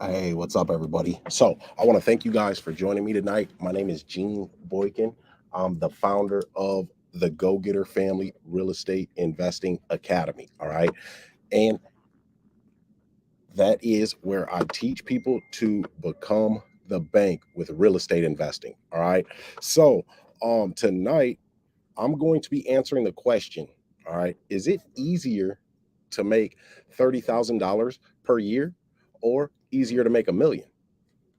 Hey, what's up, everybody? So, I want to thank you guys for joining me tonight. My name is Gene Boykin. I'm the founder of the Go Getter Family Real Estate Investing Academy. All right. And that is where I teach people to become the bank with real estate investing. All right. So, tonight I'm going to be answering the question. All right. Is it easier to make $30,000 per year or easier to make a million?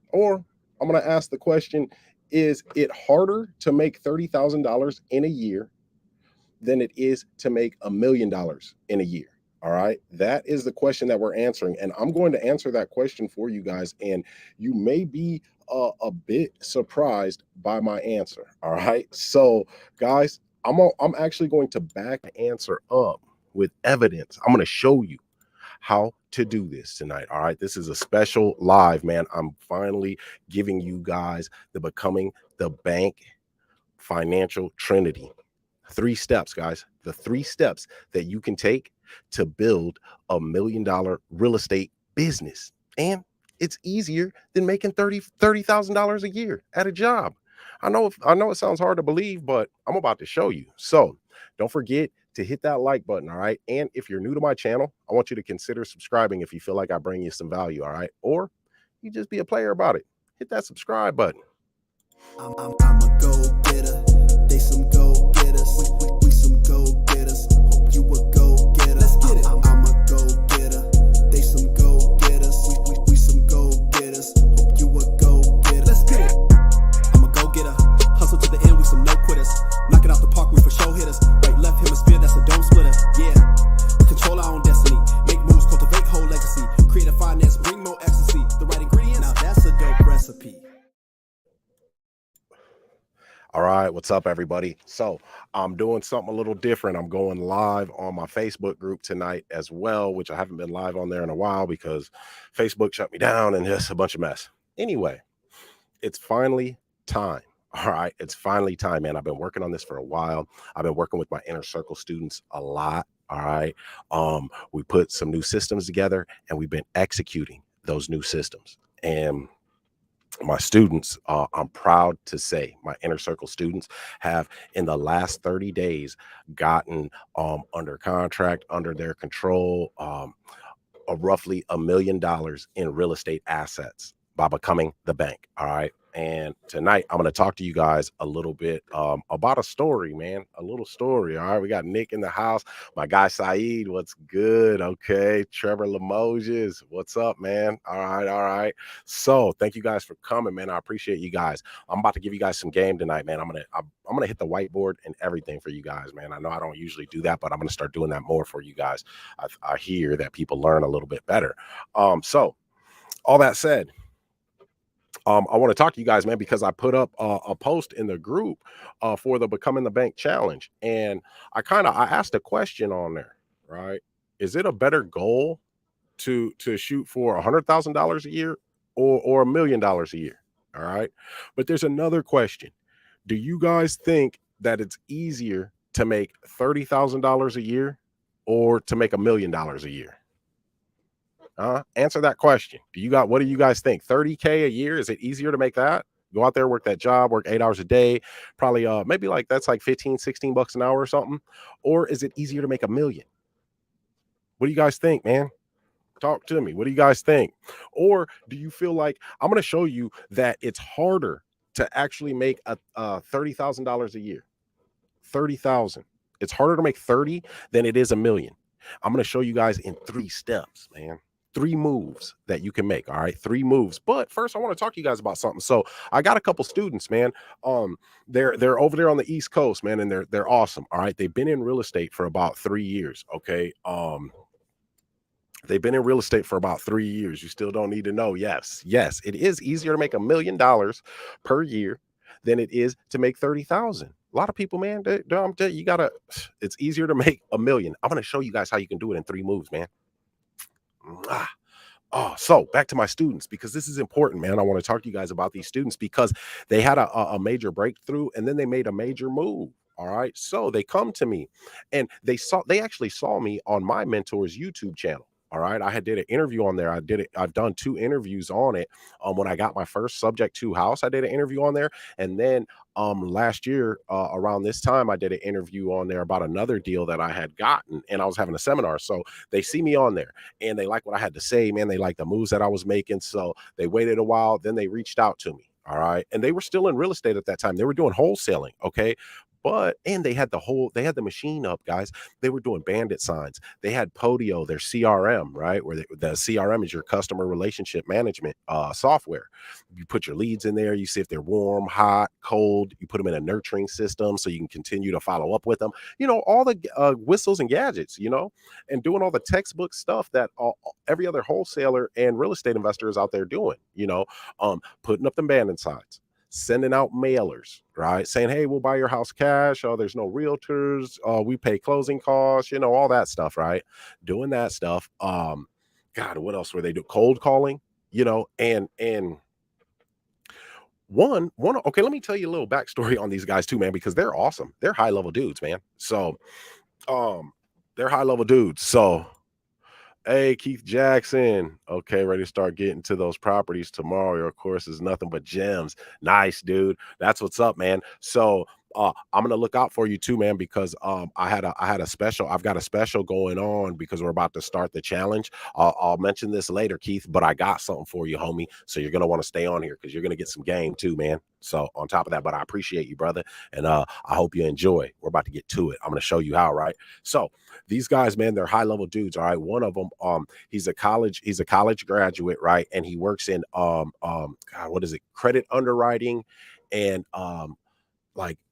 Or I'm going to ask the question, is it harder to make $30,000 in a year than it is to make $1 million in a year? All right. That is the question that we're answering. And I'm going to answer that question for you guys. And you may be a bit surprised by my answer. All right. So, guys, I'm actually going to back the answer up with evidence. I'm going to show you how to do this tonight. All right. This is a special live, man. I'm finally giving you guys the Becoming the Bank financial trinity. 3 steps, guys. The 3 steps that you can take to build $1 million real estate business. And it's easier than making $30,000 a year at a job. I know it sounds hard to believe, but I'm about to show you. So don't forget to hit that like button, all right? And if you're new to my channel, I want you to consider subscribing if you feel like I bring you some value, all right? Or you just be a player about it. Hit that subscribe button. I'm a go-getter. They some go-getters. We some go-getters. Hope you a go-getter. Let's get it. I'm a go-getter. They some go-getters. We some go-getters. Hope you a go-getter. Let's get it. I'm a go-getter. Hustle to the end, we some no-quitters. Knock it out the park, we for show hitters. Right, left hemisphere, that's a dome splitter. Yeah. We control our own destiny. Make moves, cultivate whole legacy. Create a finance, bring more ecstasy. The right ingredients, now that's a dope recipe. All right, what's up, everybody? So, I'm doing something a little different. I'm going live on my Facebook group tonight as well, which I haven't been live on there in a while because Facebook shut me down and just a bunch of mess. Anyway, it's finally time. All right, it's finally time, man. I've been working on this for a while. I've been working with my inner circle students a lot. All right. We put some new systems together and we've been executing those new systems. And my students, I'm proud to say my inner circle students have in the last 30 days gotten under contract, under their control, of roughly $1 million in real estate assets by becoming the bank. All right. And tonight I'm going to talk to you guys a little bit about a story, man. A little story. All right. We got Nick in the house. My guy Saeed, what's good? Okay. Trevor Limoges, what's up, man? All right. All right. So thank you guys for coming, man. I appreciate you guys. I'm about to give you guys some game tonight, man. I'm gonna hit the whiteboard and everything for you guys, man. I know I don't usually do that, but I'm gonna start doing that more for you guys. I hear that people learn a little bit better. So all that said, I want to talk to you guys, man, because I put up a post in the group for the Becoming the Bank challenge, and I asked a question on there, right? Is it a better goal to shoot for $100,000 a year or $1 million a year? All right, but there's another question. Do you guys think that it's easier to make $30,000 a year or to make $1 million a year? Answer that question. What do you guys think? 30K a year? Is it easier to make that? Go out there, work that job, work 8 hours a day, probably maybe like that's like 15, 16 bucks an hour or something. Or is it easier to make a million? What do you guys think, man? Talk to me. What do you guys think? Or do you feel like I'm going to show you that it's harder to actually make a $30,000 a year? 30,000. It's harder to make 30 than it is a million. I'm going to show you guys in 3 steps, man. 3 moves that you can make. All right, 3 moves. But first, I want to talk to you guys about something. So I got a couple students, man. They're over there on the East Coast, man, and they're awesome. All right, they've been in real estate for about 3 years. Okay, they've been in real estate for about 3 years. You still don't need to know. Yes, it is easier to make $1 million per year than it is to make 30,000. A lot of people, man, it's easier to make a million. I'm going to show you guys how you can do it in 3 moves, man. So back to my students, because this is important, man. I want to talk to you guys about these students because they had a major breakthrough and then they made a major move. All right. So they come to me and they actually saw me on my mentor's YouTube channel. All right. I had did an interview on there. I did it. I've done 2 interviews on it. When I got my first subject to house, I did an interview on there. And then last year, around this time, I did an interview on there about another deal that I had gotten, and I was having a seminar. So they see me on there and they like what I had to say, man. They like the moves that I was making. So they waited a while, then they reached out to me. All right. And they were still in real estate at that time. They were doing wholesaling. Okay. But and they had the machine up, guys. They were doing Bandit signs. They had Podio, their CRM, right? Where the CRM is your customer relationship management software. You put your leads in there, you see if they're warm, hot, cold. You put them in a nurturing system so you can continue to follow up with them. All the whistles and gadgets, and doing all the textbook stuff that every other wholesaler and real estate investor is out there doing, putting up the Bandit signs, sending out mailers, right? Saying, hey, we'll buy your house cash. Oh, there's no realtors. We pay closing costs, all that stuff, right? Doing that stuff. God, what else were they doing? Cold calling, and one. Okay, let me tell you a little backstory on these guys too, man, because they're awesome. They're high level dudes, man. So, um, they're high level dudes. So, hey, Keith Jackson. Okay, ready to start getting to those properties tomorrow. Your course is nothing but gems. Nice, dude. That's what's up, man. So I'm gonna look out for you too, man, because I had a special. I've got a special going on because we're about to start the challenge. I'll mention this later, Keith, but I got something for you, homie. So you're gonna want to stay on here because you're gonna get some game too, man. So on top of that, but I appreciate you, brother, and I hope you enjoy. We're about to get to it. I'm gonna show you how, right? So these guys, man, they're high level dudes. All right. One of them, he's a college graduate, right? And he works in God, what is it? Credit underwriting and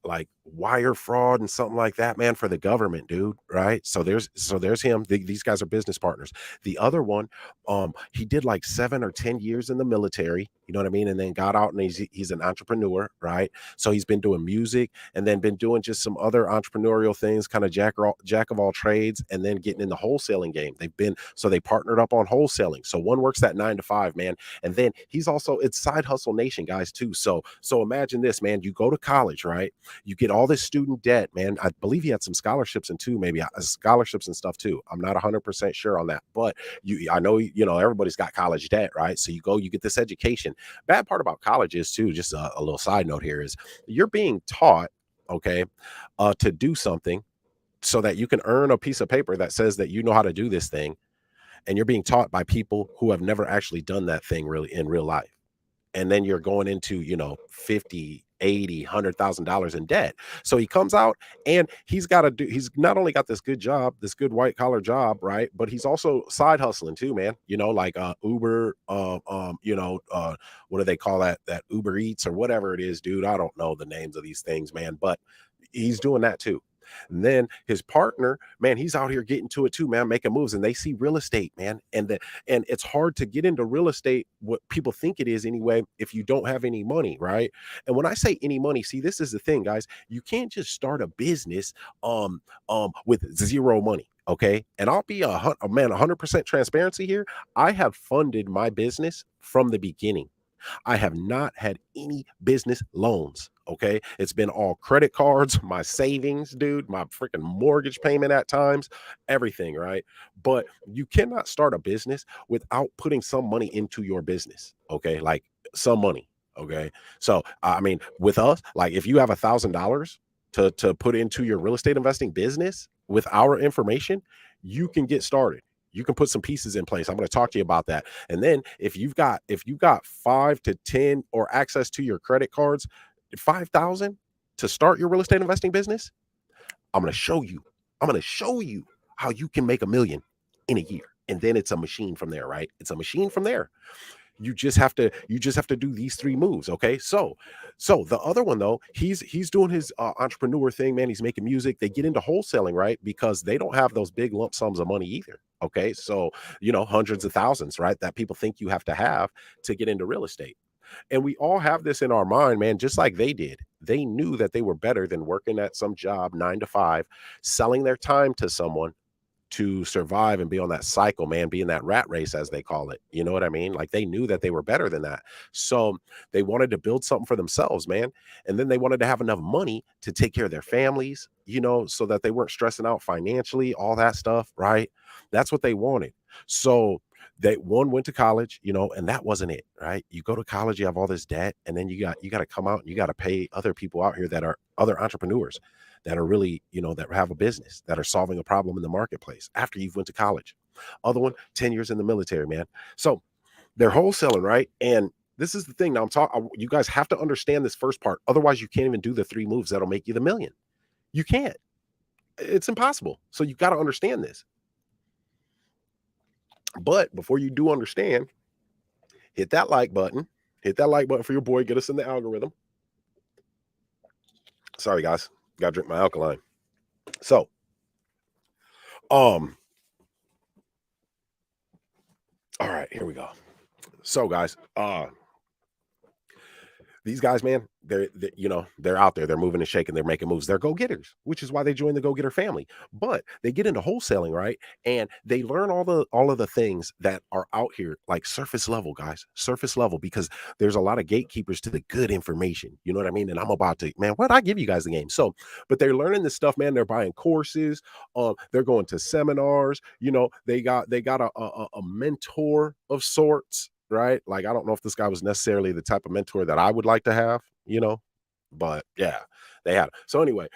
like wire fraud and something like that, man, for the government, dude. Right. So there's him. These guys are business partners. The other one, he did like 7 or 10 years in the military, you know what I mean? And then got out and he's an entrepreneur, right? So he's been doing music and then been doing just some other entrepreneurial things, kind of jack of all trades, and then getting in the wholesaling game. They partnered up on wholesaling. So one works that 9 to 5, man. And then he's also, it's side hustle nation, guys, too. So imagine this, man. You go to college, right? You get all this student debt, man. I believe he had some scholarships and too, maybe scholarships and stuff too. I'm not 100% sure on that, but I know, everybody's got college debt, right? So you get this education. Bad part about college is too, just a little side note here is you're being taught, okay, to do something so that you can earn a piece of paper that says that you know how to do this thing. And you're being taught by people who have never actually done that thing really in real life. And then you're going into 50, 80, $100,000 in debt. So he comes out and he's not only got this good job, this good white collar job, right? But he's also side hustling too, man. Like Uber, what do they call that Uber Eats or whatever it is, dude? I don't know the names of these things, man, but he's doing that too. And then his partner, man, he's out here getting to it too, man, making moves. And they see real estate, man. And it's hard to get into real estate, what people think it is anyway, if you don't have any money, right? And when I say any money, see, this is the thing, guys. You can't just start a business with zero money. Okay. And I'll be a 100% transparency here. I have funded my business from the beginning. I have not had any business loans. Okay. It's been all credit cards, my savings, dude, my freaking mortgage payment at times, everything. Right. But you cannot start a business without putting some money into your business. Okay. Like some money. Okay. So, I mean, with us, like if you have $1,000 to put into your real estate investing business with our information, you can get started. You can put some pieces in place. I'm going to talk to you about that. And then if you've got 5 to 10 or access to your credit cards, 5,000 to start your real estate investing business, I'm going to show you. I'm going to show you how you can make $1 million in a year. And then it's a machine from there, right? It's a machine from there. You just have to do these 3 moves. Okay. So the other one though, he's doing his entrepreneur thing, man. He's making music. They get into wholesaling, right? Because they don't have those big lump sums of money either. Okay. So, hundreds of thousands, right? That people think you have to get into real estate. And we all have this in our mind, man, just like they did. They knew that they were better than working at some job 9 to 5, selling their time to someone to survive and be on that cycle, man, be in that rat race, as they call it. You know what I mean? Like they knew that they were better than that. So they wanted to build something for themselves, man. And then they wanted to have enough money to take care of their families, so that they weren't stressing out financially, all that stuff, right? That's what they wanted. So they one went to college, and that wasn't it, right? You go to college, you have all this debt, and then you got to come out and you got to pay other people out here that are other entrepreneurs that are really, that have a business, that are solving a problem in the marketplace after you've went to college. Other one, 10 years in the military, man. So they're wholesaling, right? And this is the thing. Now I'm talking, you guys have to understand this first part. Otherwise, you can't even do the three moves that'll make you the million. You can't. It's impossible. So you've got to understand this. But before you do understand, hit that like button. Hit that like button for your boy. Get us in the algorithm. Sorry, guys. Got to drink my alkaline. So, all right, here we go. So, guys, these guys, man, they're out there. They're moving and shaking. They're making moves. They're go-getters, which is why they join the go-getter family. But they get into wholesaling, right? And they learn all of the things that are out here, like surface level, guys, surface level, because there's a lot of gatekeepers to the good information. You know what I mean? And I'm about to, man, what I give you guys the game. So, but they're learning this stuff, man. They're buying courses. They're going to seminars. They got a mentor of sorts, right? Like, I don't know if this guy was necessarily the type of mentor that I would like to have, but yeah, they had it. So anyway,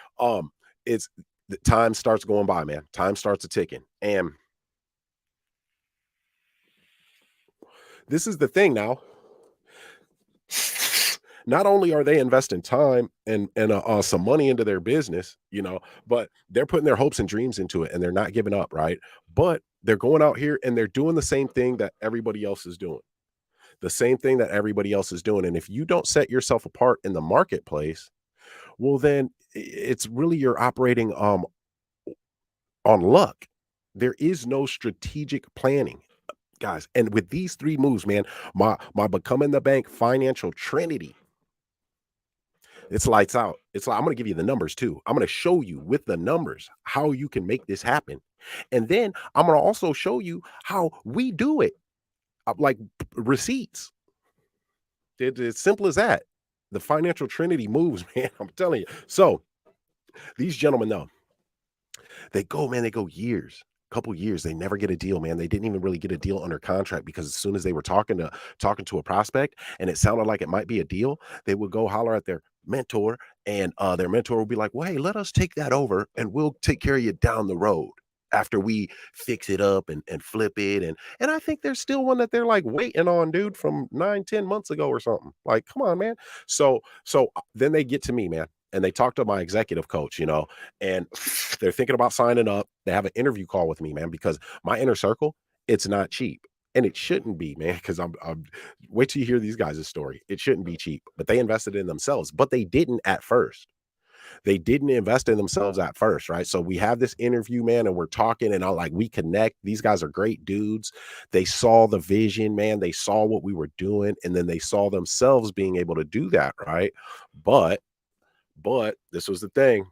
it's the time starts going by, man. Time starts a ticking. And this is the thing now. Not only are they investing time and some money into their business, but they're putting their hopes and dreams into it and they're not giving up, right? But they're going out here and they're doing the same thing that everybody else is doing. The same thing that everybody else is doing. And if you don't set yourself apart in the marketplace, well, then it's really you're operating on luck. There is no strategic planning, guys. And with these three moves, man, my becoming the bank financial trinity, it's lights out. It's like I'm gonna give you the numbers too. I'm gonna show you with the numbers how you can make this happen. And then I'm gonna also show you how we do it. Like receipts. It's simple as that. The financial trinity moves, man. I'm telling you. So these gentlemen know they go, man. They go years, couple years. They never get a deal, man. They didn't even really get a deal under contract because as soon as they were talking to a prospect and it sounded like it might be a deal, they would go holler at their mentor, and their mentor would be like, "Well, hey, let us take that over, and we'll take care of you down the road." After we fix it up and flip it, and I think there's still one that they're like waiting on, dude, from 9-10 months ago or something. Like, come on, man. So then they get to me, man, and they talk to my executive coach, and they're thinking about signing up. They have an interview call with me, man, because my inner circle, it's not cheap. And it shouldn't be, man, because I'm wait till you hear these guys' story. It shouldn't be cheap, but they invested in themselves, but they didn't at first. They didn't invest in themselves at first, right? So we have this interview, man, and we're talking, and I like we connect. These guys are great dudes. They saw the vision, man. They saw what we were doing, and then they saw themselves being able to do that, right? But this was the thing.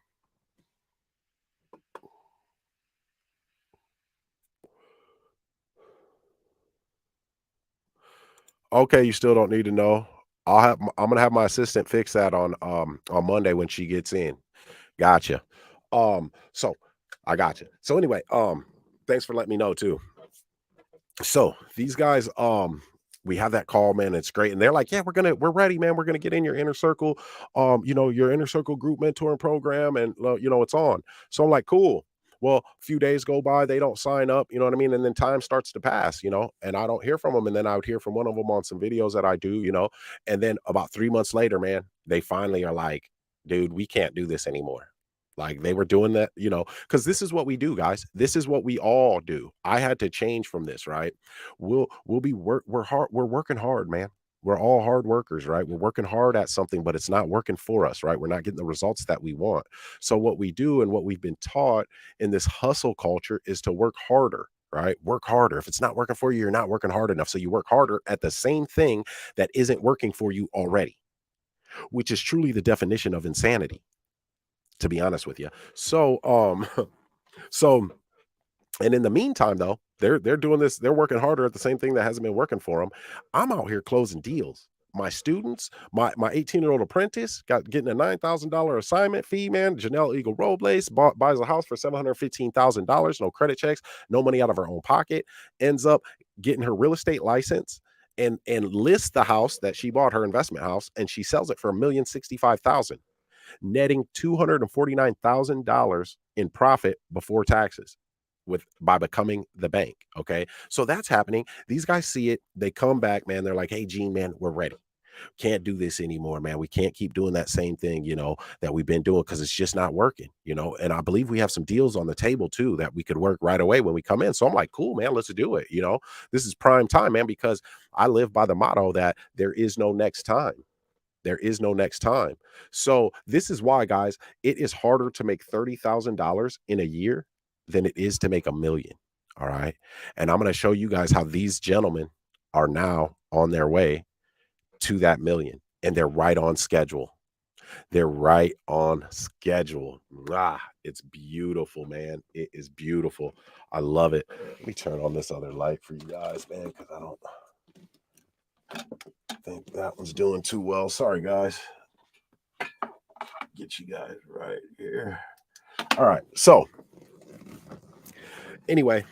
Okay, you still don't need to know. I'm gonna have my assistant fix that on Monday when she gets in. Gotcha. So I got you. So anyway, thanks for letting me know too. So these guys, we have that call, man. It's great. And they're like, yeah, we're ready, man. We're gonna get in your inner circle, your inner circle group mentoring program, and it's on. So I'm like, cool. Well, a few days go by, they don't sign up, you know what I mean? And then time starts to pass, and I don't hear from them. And then I would hear from one of them on some videos that I do, and then about 3 months later, man, they finally are like, dude, we can't do this anymore. Like they were doing that, because this is what we do, guys. This is what we all do. I had to change from this, right? We'll be we're working hard, man. We're all hard workers, right? We're working hard at something, but it's not working for us, right? We're not getting the results that we want. So what we do and what we've been taught in this hustle culture is to work harder, right? Work harder. If it's not working for you, you're not working hard enough. So you work harder at the same thing that isn't working for you already, which is truly the definition of insanity, to be honest with you. So, so, and in the meantime, though, they're doing this. They're working harder at the same thing that hasn't been working for them. I'm out here closing deals. my students, my 18-year-old apprentice getting a $9,000 assignment fee, man. Janelle Eagle Robles buys a house for $715,000, no credit checks, no money out of her own pocket, ends up getting her real estate license and lists the house that she bought, her investment house, and she sells it for $1,065,000, netting $249,000 in profit before taxes by becoming the bank. Okay. So that's happening. These guys see it. They come back, man. They're like, hey, Gene, man, we're ready. Can't do this anymore, man. We can't keep doing that same thing, that we've been doing because it's just not working, And I believe we have some deals on the table too that we could work right away when we come in. So I'm like, cool, man, let's do it. This is prime time, man, because I live by the motto that there is no next time. There is no next time. So this is why, guys, it is harder to make $30,000 in a year than it is to make 1 million. All right. And I'm going to show you guys how these gentlemen are now on their way to that million. And they're right on schedule. They're right on schedule. It's beautiful, man. It is beautiful. I love it. Let me turn on this other light for you guys, man, because I don't think that one's doing too well. Sorry, guys. Get you guys right here. All right. So anyway,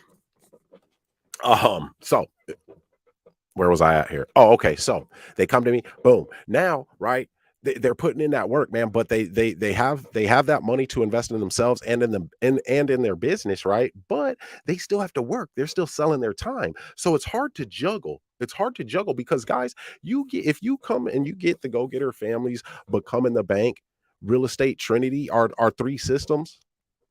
so where was I at here? Oh, okay. So they come to me, boom. Now, right? They're putting in that work, man, but they have that money to invest in themselves and in their business, right? But they still have to work. They're still selling their time. So it's hard to juggle. It's hard to juggle because, guys, if you come and you get the go-getter families becoming the bank, real estate Trinity, our three systems,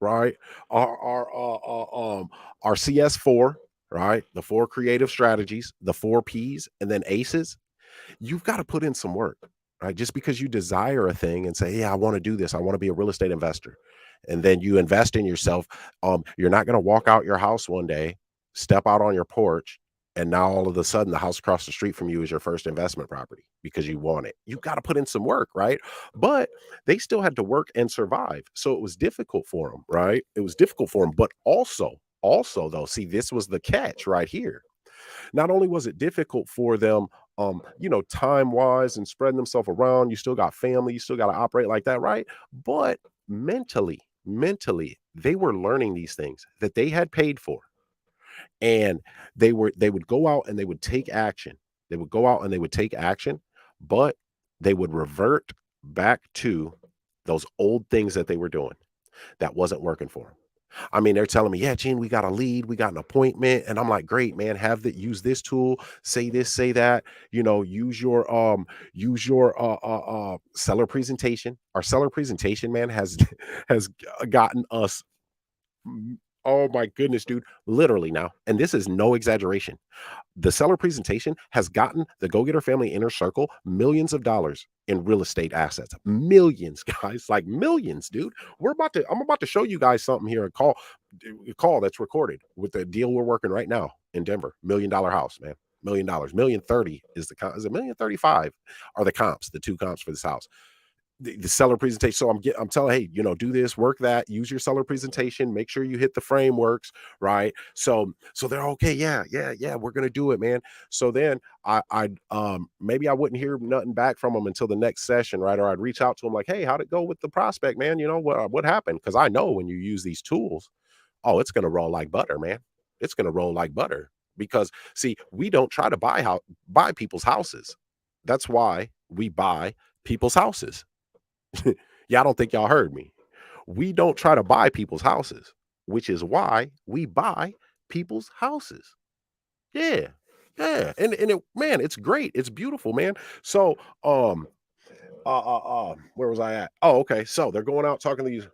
right? Our CS4, right? The 4 creative strategies, the 4 Ps, and then ACEs. You've got to put in some work. Right? Just because you desire a thing and say, yeah, I want to do this. I want to be a real estate investor. And then you invest in yourself. You're not going to walk out your house one day, step out on your porch, and now all of a sudden the house across the street from you is your first investment property because you want it. You got to put in some work, right? But they still had to work and survive. So it was difficult for them, right? It was difficult for them. But also though, see, this was the catch right here. Not only was it difficult for them, time wise and spreading themselves around, you still got family, you still got to operate like that, right? But mentally, they were learning these things that they had paid for. And they would go out and they would take action. They would go out and they would take action, but they would revert back to those old things that they were doing that wasn't working for them. I mean, they're telling me, yeah, Gene, we got a lead, we got an appointment. And I'm like, great, man, use this tool, say this, say that, use your seller presentation. Our seller presentation, man, has gotten us, oh my goodness, dude, literally now. And this is no exaggeration. The seller presentation has gotten the Go-Getter Family Inner Circle millions of dollars in real estate assets. Millions, guys, like millions, dude. I'm about to show you guys something here, a call that's recorded with the deal we're working right now in Denver. $1 million house, man. $1 million. 1,030,000 is the comp. Is it 1,035,000 are the comps, the 2 comps for this house. The seller presentation. So I'm telling, hey, do this, work that, use your seller presentation, make sure you hit the frameworks, right? So they're okay. Yeah, we're gonna do it, man. So then I maybe I wouldn't hear nothing back from them until the next session, right? Or I'd reach out to them like, hey, how'd it go with the prospect, man? What happened? Because I know when you use these tools, oh, it's gonna roll like butter, man. It's gonna roll like butter. Because see, we don't try to buy people's houses. That's why we buy people's houses. Yeah, I don't think y'all heard me. We don't try to buy people's houses, which is why we buy people's houses. Yeah. Yeah. And man, it's great. It's beautiful, man. So, where was I at? Oh, okay. So they're going out talking to these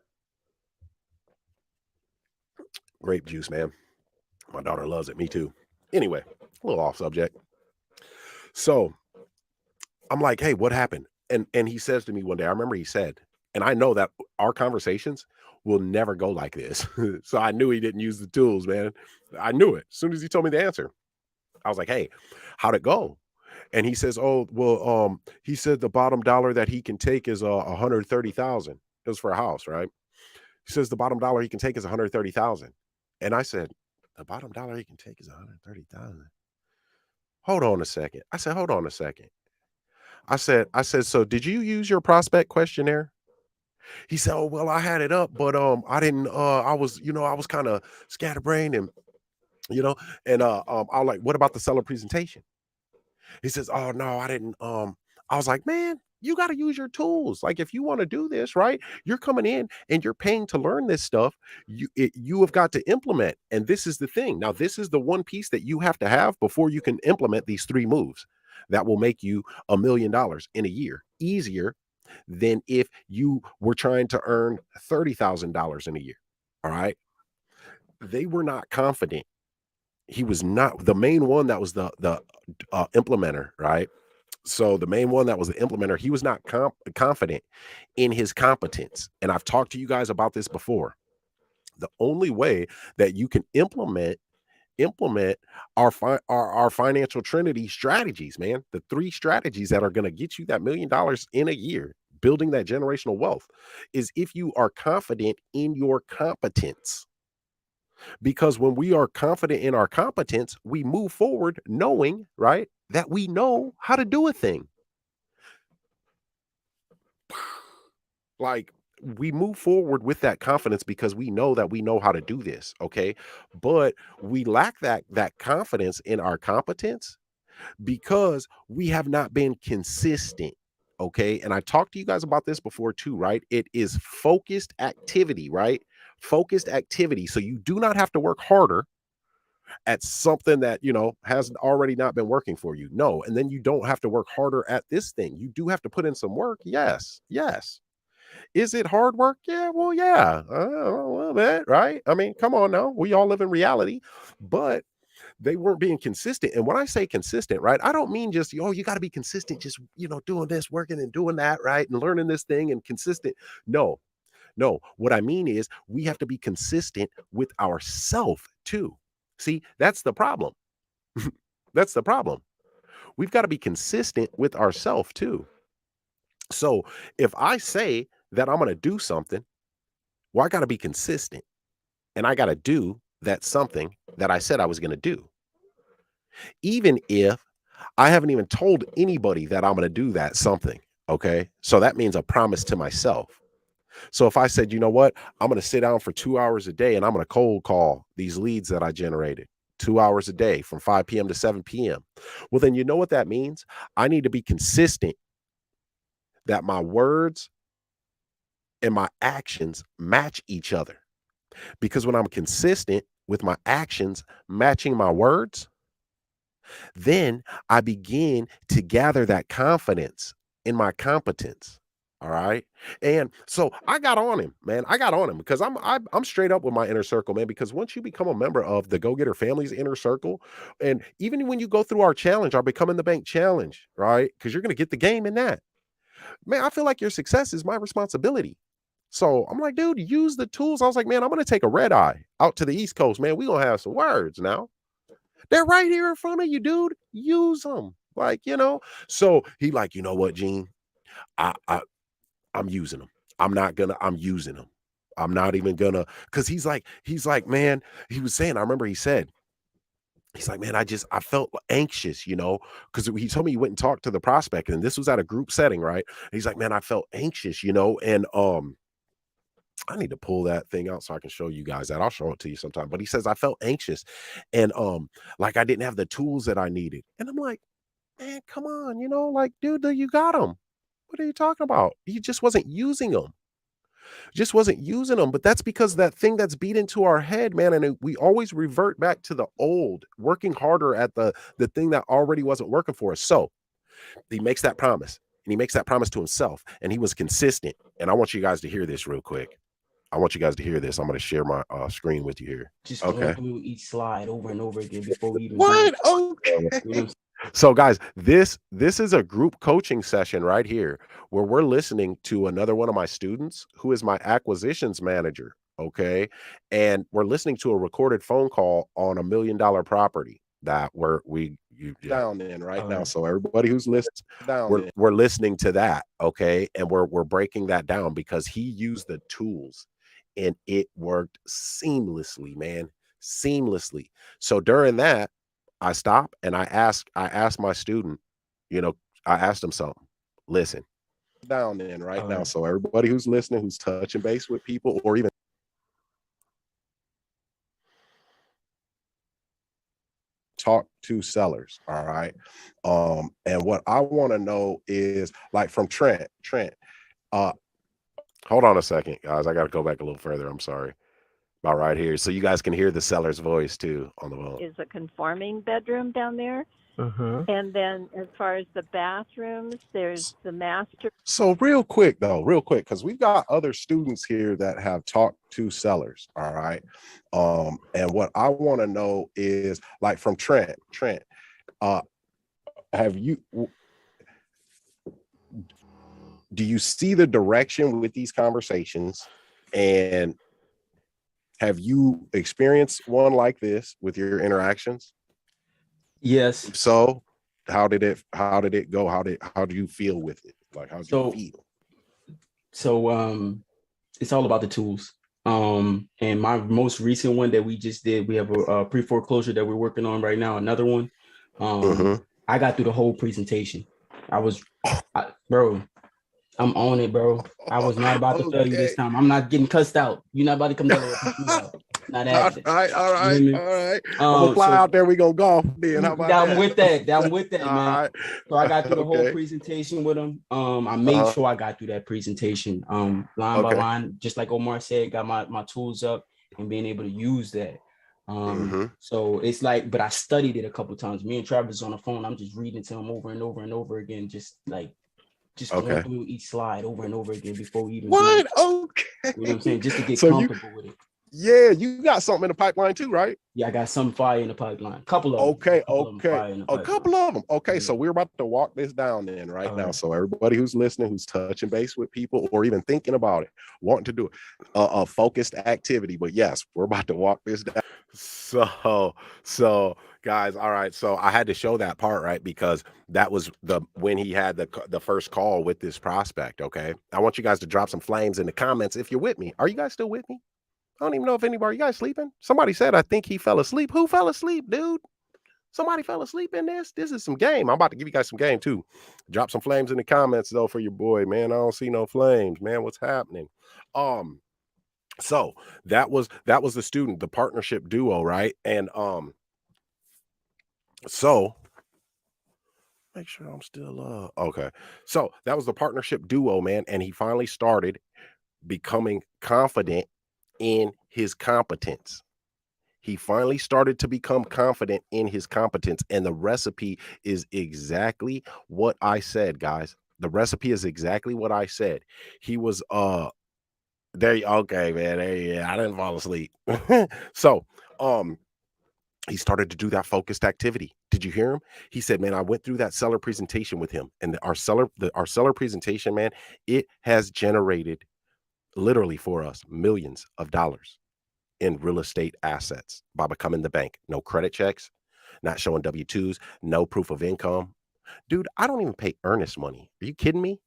grape juice, man. My daughter loves it. Me too. Anyway, a little off subject. So I'm like, hey, what happened? And he says to me one day, I remember he said, and I know that our conversations will never go like this. So I knew he didn't use the tools, man. I knew it. As soon as he told me the answer, I was like, hey, how'd it go? And he says, oh, well, he said the bottom dollar that he can take is 130,000. It was for a house, right? He says the bottom dollar he can take is 130,000. And I said, the bottom dollar he can take is 130,000. Hold on a second. I said, hold on a second. I said, so did you use your prospect questionnaire? He said, oh, well, I had it up, but I didn't I was, I was kind of scatterbrained and you know, and I was like, what about the seller presentation? He says, "Oh no, I didn't." I was like, "Man, you got to use your tools. Like, if you want to do this, right? You're coming in and you're paying to learn this stuff. You have got to implement. And this is the thing. Now, this is the one piece that you have to have before you can implement these three moves that will make you $1 million in a year easier than if you were trying to earn $30,000 in a year. All right. They were not confident. He was not the main one that was the implementer, right? So the main one that was the implementer, he was not confident in his competence. And I've talked to you guys about this before. The only way that you can implement our financial trinity strategies, man, the three strategies that are going to get you that $1 million in a year, building that generational wealth, is if you are confident in your competence. Because when we are confident in our competence, we move forward knowing, right, that we know how to do a thing. Like, we move forward with that confidence because we know that we know how to do this, okay? But we lack that confidence in our competence because we have not been consistent. Okay. And I talked to you guys about this before too, right? It is focused activity, right? Focused activity. So you do not have to work harder at something that has already not been working for you. No, and then you don't have to work harder at this thing. You do have to put in some work. Yes, yes. Is it hard work? Yeah, well, yeah, a little bit, right? I mean, come on now. We all live in reality, but they weren't being consistent. And when I say consistent, right, I don't mean just, oh, you got to be consistent, just, doing this, working and doing that, right? And learning this thing and consistent. No, no. What I mean is we have to be consistent with ourself too. See, that's the problem. That's the problem. We've got to be consistent with ourselves too. So if I say that I'm going to do something, well, I got to be consistent and I got to do that something that I said I was going to do, even if I haven't even told anybody that I'm going to do that something. Okay. So that means a promise to myself. So if I said, you know what, I'm going to sit down for 2 hours a day and I'm going to cold call these leads that I generated 2 hours a day from 5 p.m. to 7 p.m. Well, then you know what that means? I need to be consistent that my words and my actions match each other. Because when I'm consistent with my actions matching my words, then I begin to gather that confidence in my competence. All right. And so I got on him, man. I got on him because I'm straight up with my inner circle, man. Because once you become a member of the Go Getter Family's inner circle, and even when you go through our challenge, our Becoming the Bank challenge, right? Because you're gonna get the game in that. Man, I feel like your success is my responsibility. So I'm like, dude, use the tools. I was like, man, I'm gonna take a red eye out to the East Coast, man. We gonna have some words now. They're right here in front of you, dude. Use them. Like, So he like, you know what, Gene? I, I I'm using them. I'm using them. I'm not even gonna because he's like, man, he was saying, I remember he said, he's like, man, I felt anxious, because he told me he went and talked to the prospect, and this was at a group setting, right? And he's like, man, I felt anxious, and I need to pull that thing out so I can show you guys that. I'll show it to you sometime. But he says I felt anxious and like I didn't have the tools that I needed. And I'm like, man, come on, like, dude, you got them. What are you talking about? He just wasn't using them. Just wasn't using them. But that's because that thing that's beat into our head, man. And we always revert back to the old, working harder at the thing that already wasn't working for us. So he makes that promise. And he makes that promise to himself. And he was consistent. And I want you guys to hear this real quick. I want you guys to hear this. I'm going to share my screen with you here. Just going through each slide over and over again before we even what? Okay. So guys, this is a group coaching session right here where we're listening to another one of my students who is my acquisitions manager. Okay. And we're listening to a recorded phone call on $1 million property that you down in right now. So everybody who's listening, we're listening to that. Okay. And we're breaking that down because he used the tools and it worked seamlessly, man. Seamlessly. So during that, I stopped and I asked my student, I asked him something. listen down in right All now. right. So everybody who's listening, who's touching base with people, or even talk to sellers. All right. And what I want to know is, like, from Trent, uh, hold on a second, guys. I got to go back a little further. I'm sorry. About right here. So you guys can hear the seller's voice too on the phone. Is a conforming bedroom down there. Uh-huh. And then as far as the bathrooms, there's the master. So real quick, because we've got other students here that have talked to sellers. All right. And what I want to know is, like, from Trent, have you, do you see the direction with these conversations, and have you experienced one like this with your interactions? Yes. So how did it go? How do you feel with it? Like, how do you feel? So it's all about the tools. And my most recent one that we just did, we have a pre-foreclosure that we're working on right now, another one. I got through the whole presentation. Bro, I'm on it, bro. I was not about to fail you this time. I'm not getting cussed out. You're not about to come down there. Not happening. All right. You know what I mean? I'm gonna fly out there. We gonna golf. Then how about that? I'm with that, man. Right. So I got through the whole presentation with him. I made sure I got through that presentation, line by line, just like Omar said. Got my tools up and being able to use that. So it's like, but I studied it a couple of times. Me and Travis on the phone. I'm just reading to him over and over and over again, just going through each slide over and over again before we even. What? Okay. You know what I'm saying? Just to get comfortable with it. Yeah, you got something in the pipeline too, right? Yeah, I got some fire in the pipeline. A couple of them. A couple of them. Okay, so we're about to walk this down then right now. So everybody who's listening, who's touching base with people, or even thinking about it, wanting to do it, a focused activity. But yes, we're about to walk this down. So guys, all right. So I had to show that part, right? Because that was when he had the first call with this prospect. Okay, I want you guys to drop some flames in the comments if you're with me. Are you guys still with me? I don't even know if anybody, you guys sleeping? Somebody said, I think he fell asleep. Who fell asleep, dude? Somebody fell asleep in this? This is some game. I'm about to give you guys some game too. Drop some flames in the comments though for your boy, man. I don't see no flames, man. What's happening? So that was the student, the partnership duo, right? And so make sure I'm still okay. So that was the partnership duo, man. And he finally started becoming confident in his competence. He finally started to become confident in his competence. And the recipe is exactly what I said, guys. The recipe is exactly what I said. He was there. Okay, man. I didn't fall asleep. So he started to do that focused activity. Did you hear him? He said, man, I went through that seller presentation with him. And our seller presentation, man, it has generated literally for us millions of dollars in real estate assets by becoming the bank. No credit checks, not showing W-2s, no proof of income. Dude, I don't even pay earnest money. Are you kidding me?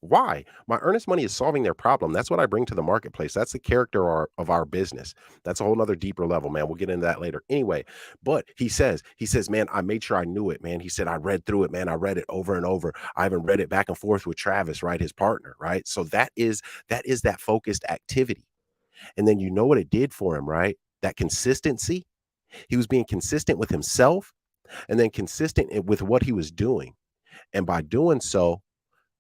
Why? My earnest money is solving their problem. That's what I bring to the marketplace. That's the character of our business. That's a whole nother deeper level, man. We'll get into that later. Anyway, but he says, man, I made sure I knew it, man. He said, I read through it, man. I read it over and over. I even read it back and forth with Travis, right? His partner, right? So that is that focused activity. And then you know what it did for him, right? That consistency. He was being consistent with himself and then consistent with what he was doing. And by doing so,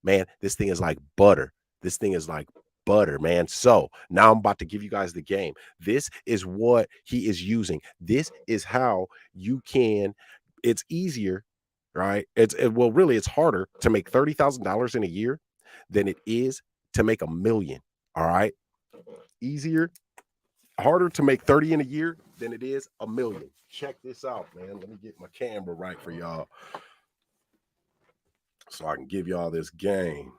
man, this thing is like butter. This thing is like butter, man. So now I'm about to give you guys the game. This is what he is using. This is how you can, it's easier, right? Really, it's harder to make $30,000 in a year than it is to make $1 million. All right. Harder to make 30 in a year than it is $1 million. Check this out, man. Let me get my camera right for y'all so I can give y'all this game.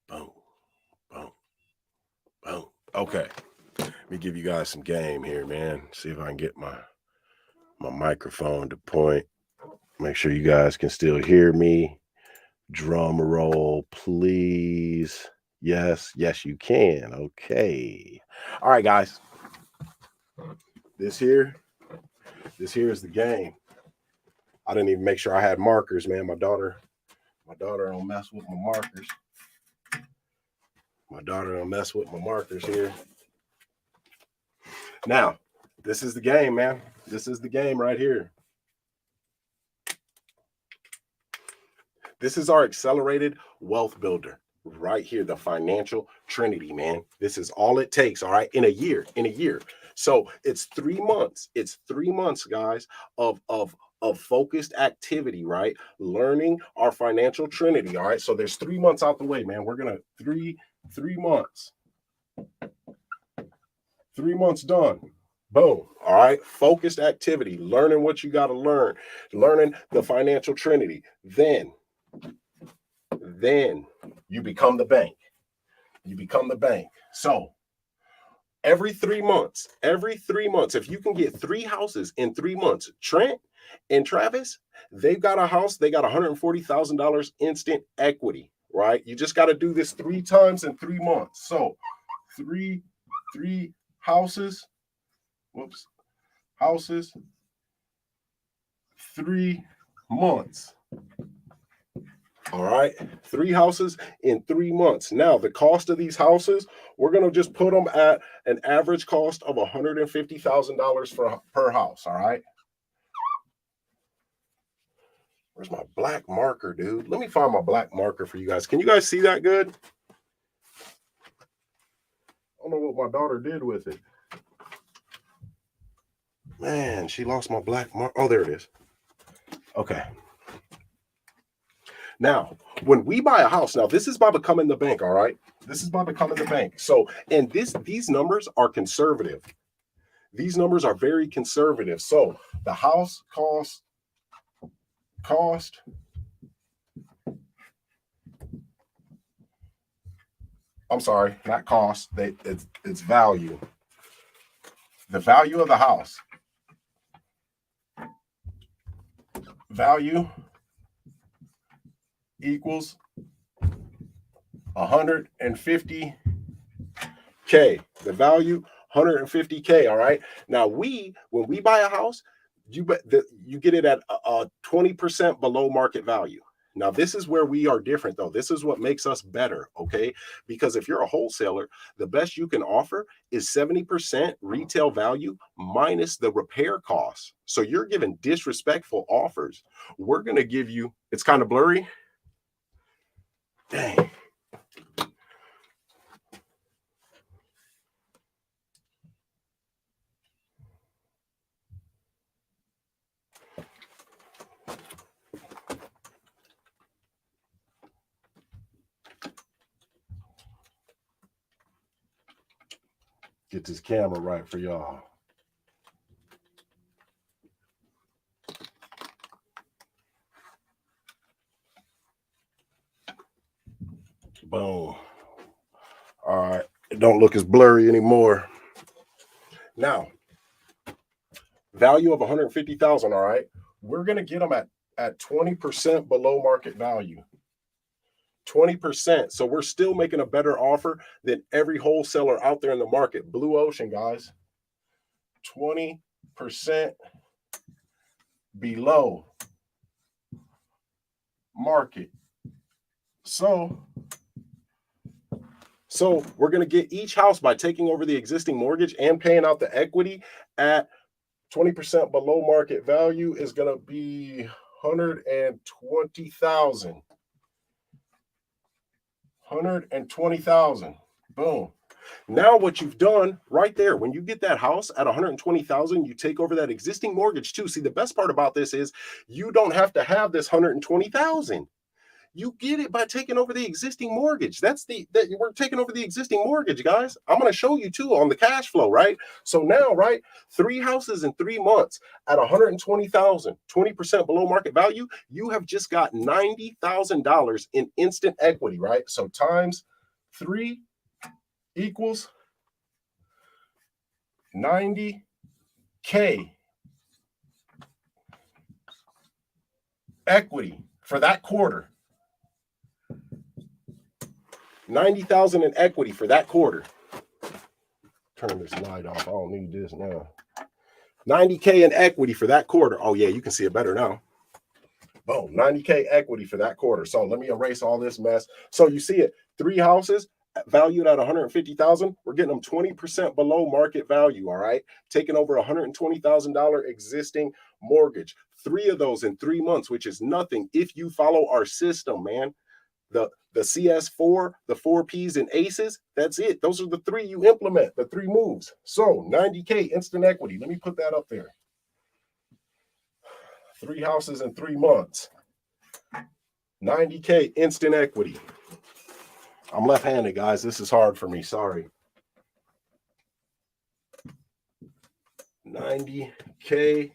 Boom, boom, boom. Okay. Let me give you guys some game here, man. See if I can get my microphone to point. Make sure you guys can still hear me. Drum roll, please. Yes, you can. Okay. All right, guys. This here is the game. I didn't even make sure I had markers, man. My daughter don't mess with my markers. My daughter don't mess with my markers here. Now, this is the game, man. This is the game right here. This is our accelerated wealth builder right here, the financial trinity, man. This is all it takes, all right, in a year. So it's 3 months. It's 3 months, guys, of focused activity, right? Learning our financial trinity, all right? So there's 3 months out the way, man. We're going to 3 months. 3 months done. Boom. All right. Focused activity, learning what you got to learn, learning the financial trinity. Then you become the bank. You become the bank. So every 3 months, if you can get 3 houses in 3 months, Trent and Travis, they've got a house, they got $140,000 instant equity, right? You just got to do this 3 times in 3 months. So three houses, houses, 3 months. All right, 3 houses in 3 months. Now, the cost of these houses, we're going to just put them at an average cost of $150,000 per house. All right. Where's my black marker, dude? Let me find my black marker for you guys. Can you guys see that good? I don't know what my daughter did with it. Man, she lost my black marker. Oh, there it is. Okay. Now, when we buy a house, now this is by becoming the bank, all right? This is by becoming the bank. So, and these numbers are conservative. These numbers are very conservative. So, the house cost, I'm sorry, not cost, it's value. The value of the house. Value equals 150K. The value 150K. All right. Now when we buy a house, you get it at a 20% below market value. Now, this is where we are different, though. This is what makes us better, okay? Because if you're a wholesaler, the best you can offer is 70% retail value minus the repair costs. So you're giving disrespectful offers. We're going to give you, it's kind of blurry. Dang. Get this camera right for y'all. Boom. All right. It don't look as blurry anymore. Now, value of 150,000. All right. We're going to get them at 20% below market value. 20%. So we're still making a better offer than every wholesaler out there in the market. Blue ocean, guys. 20% below market. So we're going to get each house by taking over the existing mortgage and paying out the equity at 20% below market value is going to be 120,000. 120,000. Boom. Now what you've done right there, when you get that house at 120,000, you take over that existing mortgage too. See, the best part about this is you don't have to have this 120,000. You get it by taking over the existing mortgage. We're taking over the existing mortgage, guys. I'm going to show you too on the cash flow, right? So now, right, 3 houses in 3 months at 120,000, 20% below market value, you have just got $90,000 in instant equity, right? So times 3 equals 90K equity for that quarter. 90,000 in equity for that quarter. Turn this light off. I don't need this now. 90K in equity for that quarter. Oh yeah, you can see it better now. Boom, 90K equity for that quarter. So let me erase all this mess. So you see it, 3 houses valued at 150,000. We're getting them 20% below market value. All right, taking over $120,000 existing mortgage. 3 of those in 3 months, which is nothing if you follow our system, man. The CS4, the 4 Ps and aces, that's it. Those are the 3 you implement, the 3 moves. So 90K instant equity. Let me put that up there. 3 houses in 3 months. 90K instant equity. I'm left-handed, guys. This is hard for me. Sorry. 90K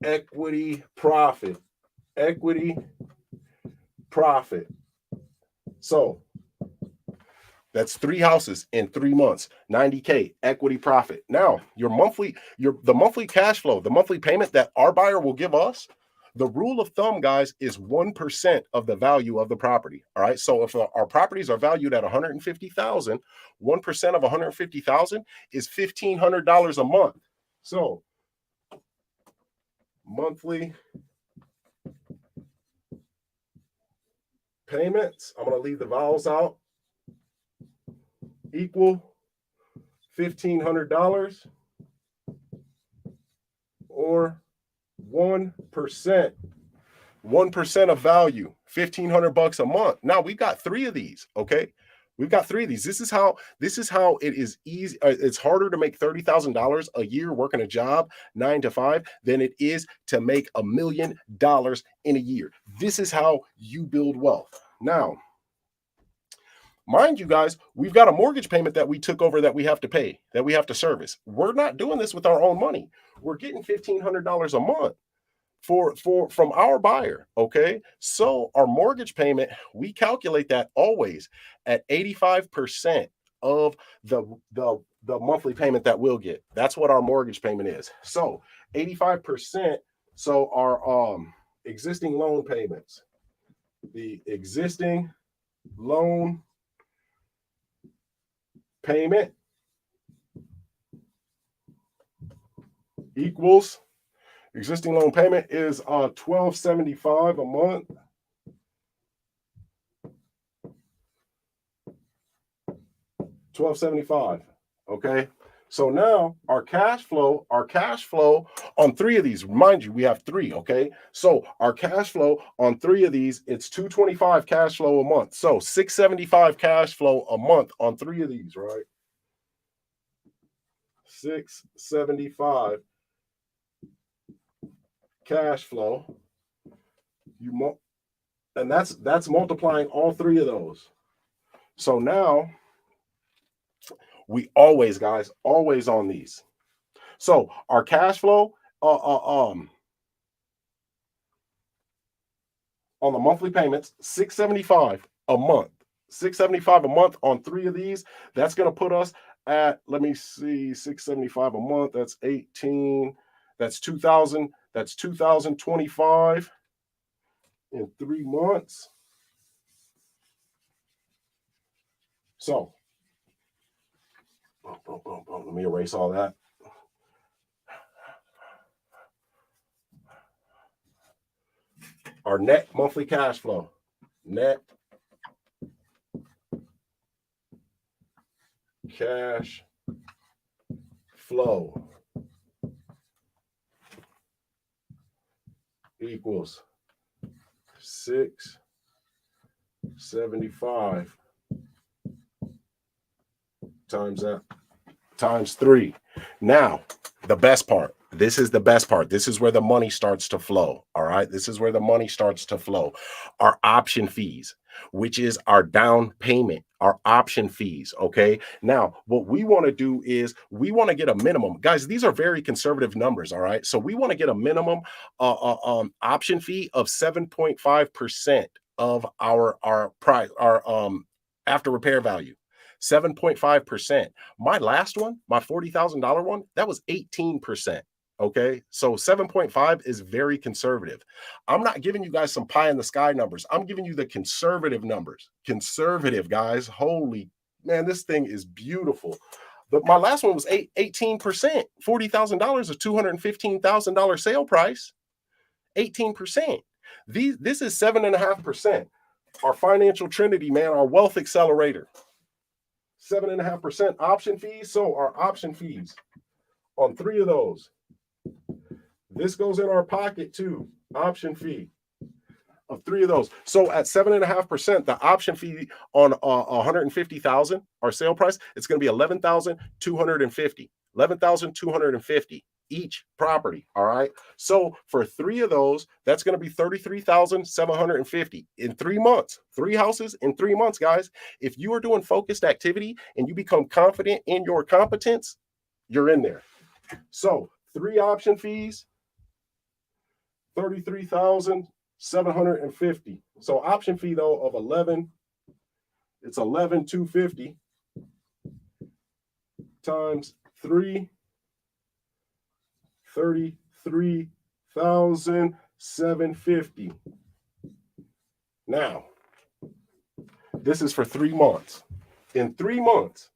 equity profit. Equity profit. So that's 3 houses in 3 months. 90K equity profit. Now, the monthly cash flow, the monthly payment that our buyer will give us, the rule of thumb, guys, is 1% of the value of the property. All right. So if our properties are valued at 150,000, 1% of 150,000 is $1,500 a month. So monthly payments, I'm going to leave the vowels out, equal $1,500 or 1%. 1% of value, $1,500 a month. Now we've got 3 of these. Okay. We've got 3 of these. This is how it is easy. It's harder to make $30,000 a year working a job 9 to 5 than it is to make $1 million in a year. This is how you build wealth. Now, mind you, guys, we've got a mortgage payment that we took over that we have to pay, that we have to service. We're not doing this with our own money. We're getting $1,500 a month from our buyer. Okay. So our mortgage payment, we calculate that always at 85% of the monthly payment that we'll get. That's what our mortgage payment is. So 85%. So our existing loan payments, the existing loan payment equals existing loan payment is $1,275 a month. $1,275. Okay. So now our cash flow on 3 of these, remind you, we have 3. Okay. So our cash flow on 3 of these, it's $225 cash flow a month. So $675 cash flow a month on 3 of these, right? $675 cash flow. And that's multiplying all 3 of those. So now we always, guys, always on these. So our cash flow on the monthly payments, $675 a month. $675 a month on 3 of these. That's going to put us at, let me see, $675 a month. That's 18. That's 2,000. That's 2,025 in 3 months. So, let me erase all that. Our net monthly cash flow. Net cash flow equals 675 times that times 3. Now, the best part. This is the best part. This is where the money starts to flow. All right. This is where the money starts to flow. Our option fees, which is our down payment, our option fees. Okay. Now, what we want to do is we want to get a minimum. Guys, these are very conservative numbers. All right. So we want to get a minimum option fee of 7.5% of our price, our after repair value. 7.5%. My last one, my $40,000 one, that was 18%. Okay. So 7.5 is very conservative. I'm not giving you guys some pie in the sky numbers. I'm giving you the conservative numbers. Conservative, guys. Holy man, this thing is beautiful. But my last one was 18%, $40,000, a $215,000 sale price. 18%. This is 7.5%. Our financial trinity, man, our wealth accelerator. 7.5% option fees. So our option fees on 3 of those. This goes in our pocket too. Option fee of 3 of those. So at 7.5%, the option fee on 150,000, our sale price, it's going to be 11,250. 11,250 each property. All right. So for 3 of those, that's going to be 33,750 in 3 months. 3 houses in 3 months, guys. If you are doing focused activity and you become confident in your competence, you're in there. So 3 option fees, 33,750. So option fee though of 11, it's 11,250 times 3, 33,750. Now, this is for 3 months. In 3 months,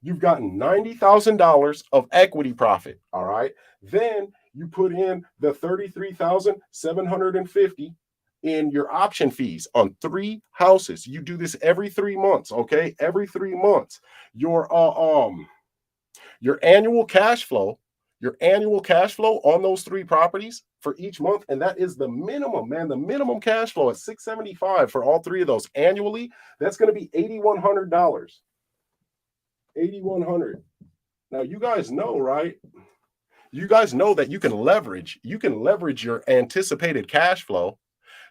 you've gotten $90,000 of equity profit. All right. Then you put in the 33,750 in your option fees on 3 houses. You do this every 3 months. Okay. Every 3 months, your annual cash flow on those 3 properties for each month. And that is the minimum, man. The minimum cash flow at $675 for all 3 of those annually. That's going to be $8,100. $8,100. Now you guys know, right? You guys know that you can leverage your anticipated cash flow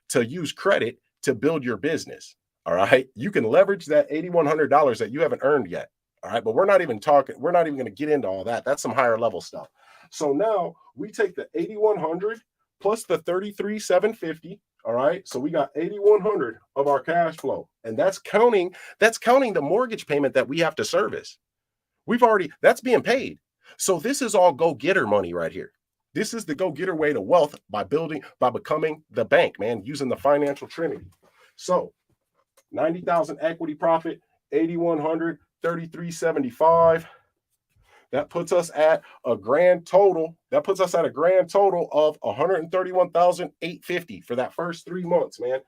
to use credit to build your business. All right. You can leverage that $8,100 that you haven't earned yet. All right. But we're not even going to get into all that. That's some higher level stuff. So now we take the 8,100 plus the 33,750. All right. So we got 8,100 of our cash flow. And that's counting the mortgage payment that we have to service. That's being paid. So this is all go-getter money right here. This is the go-getter way to wealth by becoming the bank, man, using the financial trinity. So 90,000 equity profit, 8,100, 3375. That puts us at a grand total. Of 131,850 for that first 3 months, man.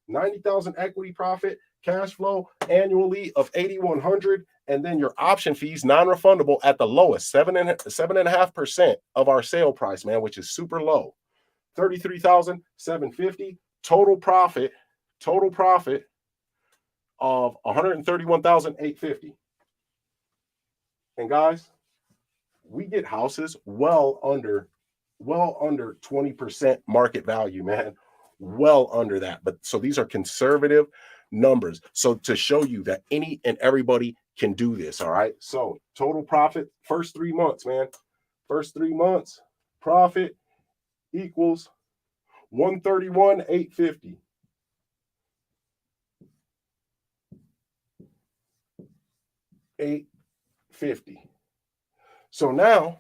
90,000 equity profit, cash flow annually of 8,100, and then your option fees non-refundable at the lowest, 7.5% of our sale price, man, which is super low. 33,750 total profit of 131,850. And guys, we get houses well under 20% market value, man. Well under that. But so these are conservative numbers. So to show you that any and everybody can do this. All right. So total profit, first 3 months, man. First 3 months profit equals 131,850. $850. So now,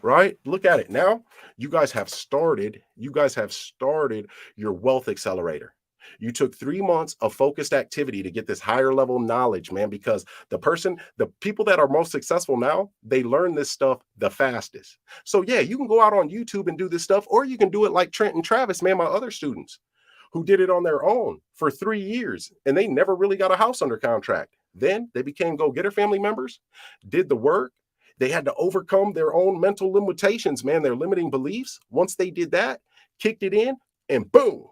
right? Look at it. Now you guys have started your wealth accelerator. You took 3 months of focused activity to get this higher level knowledge, man, because the people that are most successful now, they learn this stuff the fastest. So yeah, you can go out on YouTube and do this stuff, or you can do it like Trent and Travis, man, my other students who did it on their own for 3 years and they never really got a house under contract. Then they became go-getter family members, did the work. They had to overcome their own mental limitations, man, their limiting beliefs. Once they did that, kicked it in, and boom,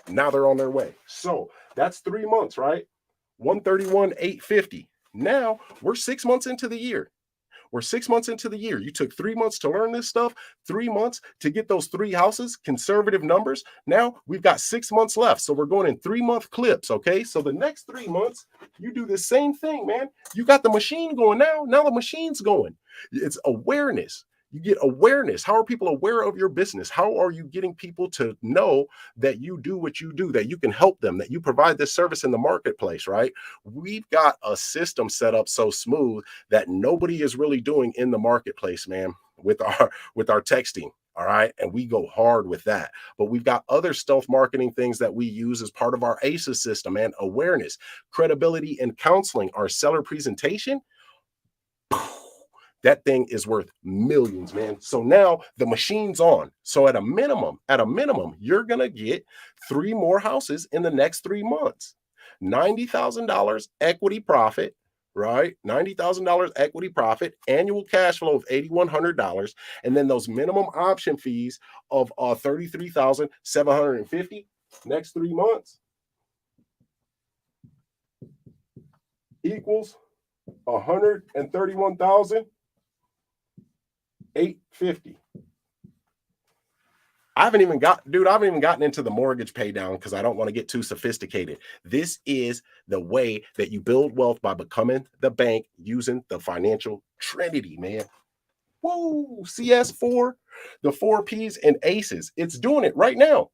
now they're on their way. So that's 3 months, right? 131,850. Now we're 6 months into the year. You took 3 months to learn this stuff, 3 months to get those 3 houses, conservative numbers. Now we've got 6 months left. So we're going in 3-month clips. Okay. So the next 3 months, you do the same thing, man. You got the machine going now. Now the machine's going. It's awareness. You get awareness. How are people aware of your business? How are you getting people to know that you do what you do, that you can help them, that you provide this service in the marketplace, right? We've got a system set up so smooth that nobody is really doing in the marketplace, man, with our texting. All right. And we go hard with that. But we've got other stealth marketing things that we use as part of our ACEs system, and awareness, credibility, and counseling, our seller presentation. That thing is worth millions, man. So now the machine's on. So at a minimum, you're going to get 3 more houses in the next 3 months. $90,000 equity profit, right? $90,000 equity profit, annual cash flow of $8,100, and then those minimum option fees of $33,750 next 3 months equals $131,850. I haven't even gotten into the mortgage pay down because I don't want to get too sophisticated. This is the way that you build wealth, by becoming the bank using the financial trinity, man. Woo! CS4, the 4 Ps and aces. It's doing it right now.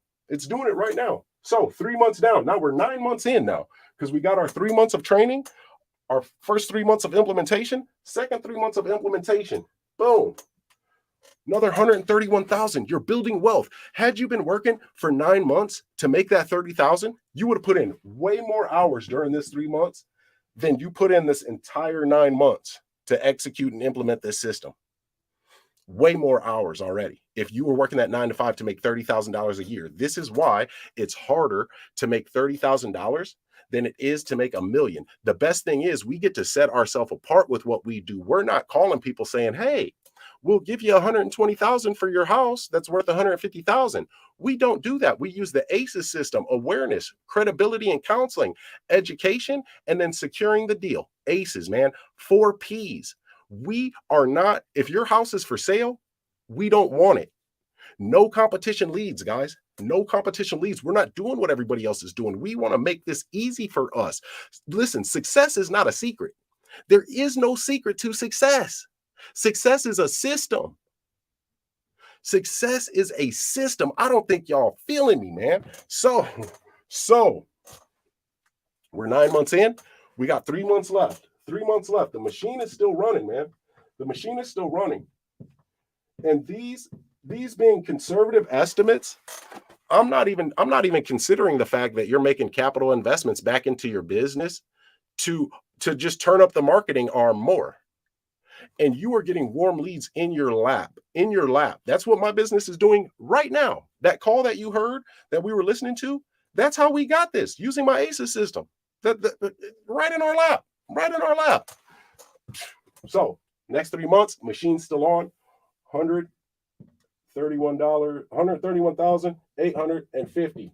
So 3 months down. Now we're 9 months in now, because we got our 3 months of training, our first 3 months of implementation, second 3 months of implementation. Boom. Another 131,000. You're building wealth. Had you been working for 9 months to make that 30,000, you would have put in way more hours during this 3 months than you put in this entire 9 months to execute and implement this system. Way more hours already. If you were working that 9 to 5 to make $30,000 a year, this is why it's harder to make $30,000 than it is to make $1 million. The best thing is we get to set ourselves apart with what we do. We're not calling people saying, hey, we'll give you $120,000 for your house that's worth $150,000. We don't do that. We use the ACEs system: awareness, credibility, and counseling, education, and then securing the deal. ACEs, man, 4 Ps. We are not, if your house is for sale, we don't want it. No competition leads, guys. No competition leads. We're not doing what everybody else is doing. We want to make this easy for us. Listen, success is not a secret. There is no secret to success. Success is a system. Success is a system. I don't think y'all feeling me, man. So we're 9 months in. We got 3 months left. 3 months left. The machine is still running, man. The machine is still running. And these being conservative estimates, I'm not even considering the fact that you're making capital investments back into your business to just turn up the marketing arm more. And you are getting warm leads in your lap. That's what my business is doing right now. That call that you heard that we were listening to, that's how we got this, using my ACEs system. Right in our lap. So next 3 months, machine's still on. $131,850.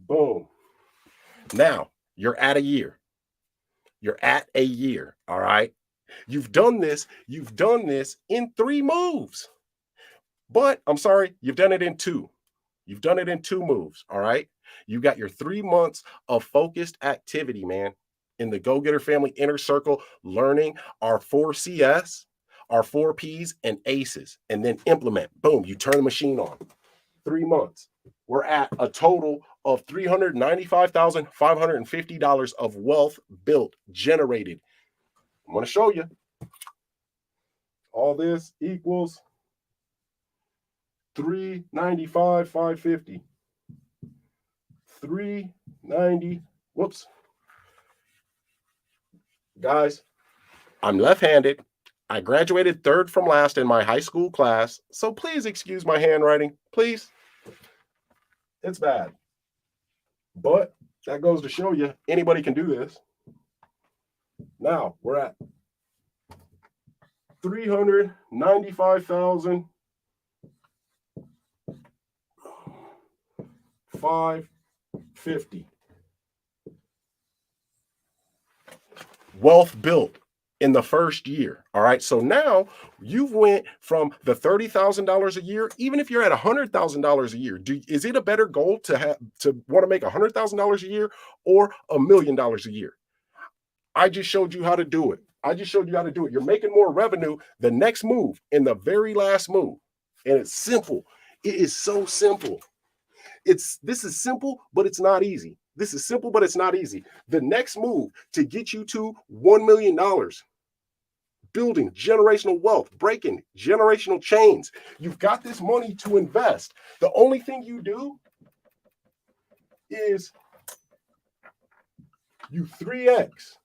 Boom. Now you're at a year. All right. You've done this in 3 moves. But I'm sorry, you've done it in 2. You've done it in 2 moves. All right. You got your 3 months of focused activity, man, in the Go-Getter Family Inner Circle, learning our 4 CS, our 4 Ps and ACEs, and then implement. Boom, you turn the machine on. 3 months. We're at a total of $395,550 of wealth built, generated. I'm going to show you. All this equals $395,550. 390. Whoops. Guys, I'm left-handed. I graduated 3rd from last in my high school class, so please excuse my handwriting. Please. It's bad. But that goes to show you anybody can do this. Now we're at $395,550. Wealth built in the first year. All right. So now you've went from the $30,000 a year. Even if you're at $100,000 a year, is it a better goal to want to make $100,000 a year or $1 million a year? I just showed you how to do it. You're making more revenue the next move and the very last move. And it's simple. It is so simple. This is simple, but it's not easy. The next move to get you to $1 million, building generational wealth, breaking generational chains. You've got this money to invest. The only thing you do is you 3x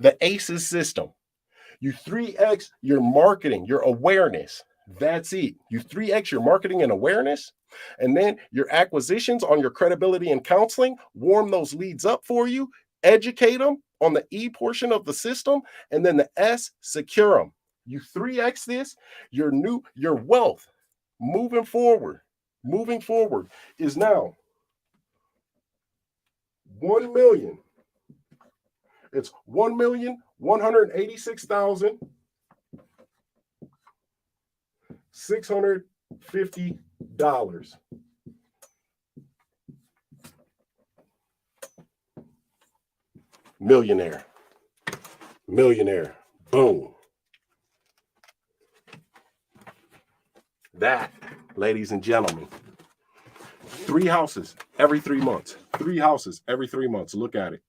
the ACEs system. You 3x your marketing, your awareness. That's it. You 3x your marketing and awareness, and then your acquisitions on your credibility and counseling, warm those leads up for you, educate them on the E portion of the system, and then the S, secure them. You 3x this, your wealth moving forward is now 1 million. It's $1,186,650. Millionaire. Boom. That, ladies and gentlemen, 3 houses every 3 months. 3 houses every 3 months. Look at it.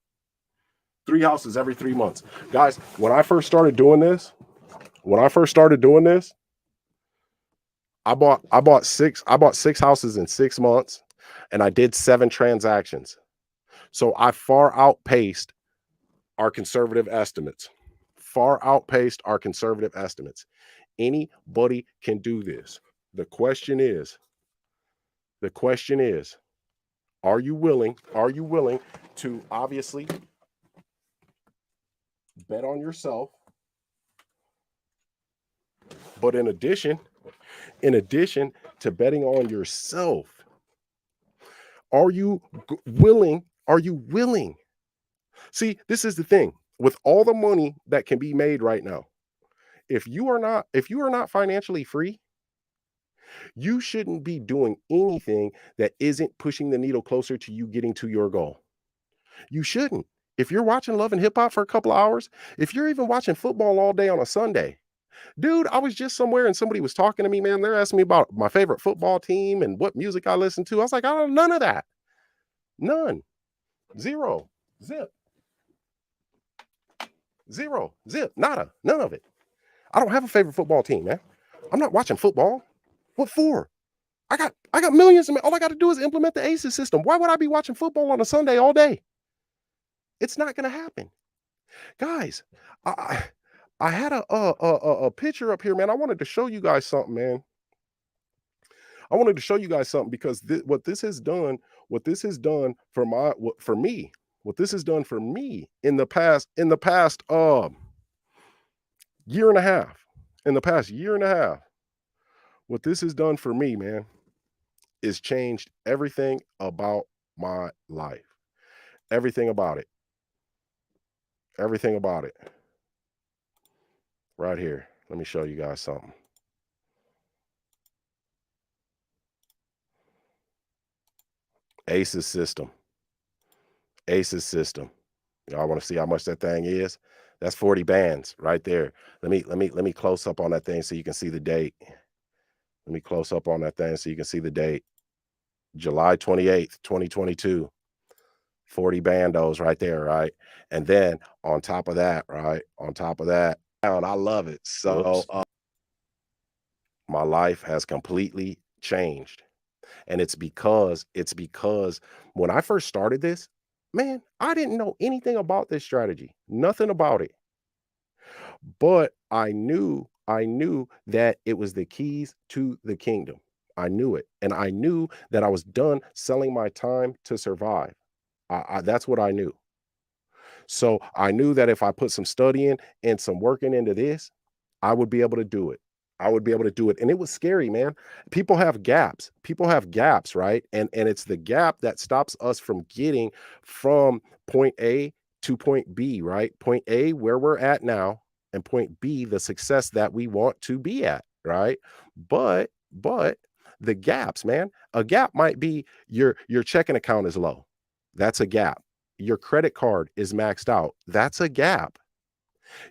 3 houses every 3 months. Guys, when I first started doing this, I bought 6 houses in 6 months, and I did 7 transactions. So I far outpaced our conservative estimates. Anybody can do this. The question is, are you willing to obviously bet on yourself? But in addition to betting on yourself, are you willing? See, this is the thing. With all the money that can be made right now, if you are not financially free, you shouldn't be doing anything that isn't pushing the needle closer to you getting to your goal. You shouldn't. If you're watching Love and Hip Hop for a couple of hours, if you're even watching football all day on a Sunday, dude, I was just somewhere and somebody was talking to me, man. They're asking me about my favorite football team and what music I listen to. I was like, I don't know, none of that. None. Zero. Zip. Nada. None of it. I don't have a favorite football team, man. I'm not watching football. What for? I got millions of, all I got to do is implement the ACEs system. Why would I be watching football on a Sunday all day? It's not going to happen. Guys, I had a picture up here, man. I wanted to show you guys something, man. Because what this has done for me in the past year and a half. What this has done for me, man, is changed everything about my life. Everything about it. Right here. Let me show you guys something. ACEs system. Y'all want to see how much that thing is? That's 40 bands right there. Let me close up on that thing so you can see the date. July 28th, 2022. 40 bandos right there, right? And then on top of that, and I love it. So my life has completely changed. And it's because when I first started this, man, I didn't know anything about this strategy, nothing about it. But I knew that it was the keys to the kingdom. I knew it. And I knew that I was done selling my time to survive. That's what I knew. So I knew that if I put some studying and some working into this, I would be able to do it. And it was scary, man. People have gaps, right? And it's the gap that stops us from getting from point A to point B, right? Point A, where we're at now, and point B, the success that we want to be at, right? But the gaps, man, a gap might be your checking account is low. That's a gap. Your credit card is maxed out. That's a gap.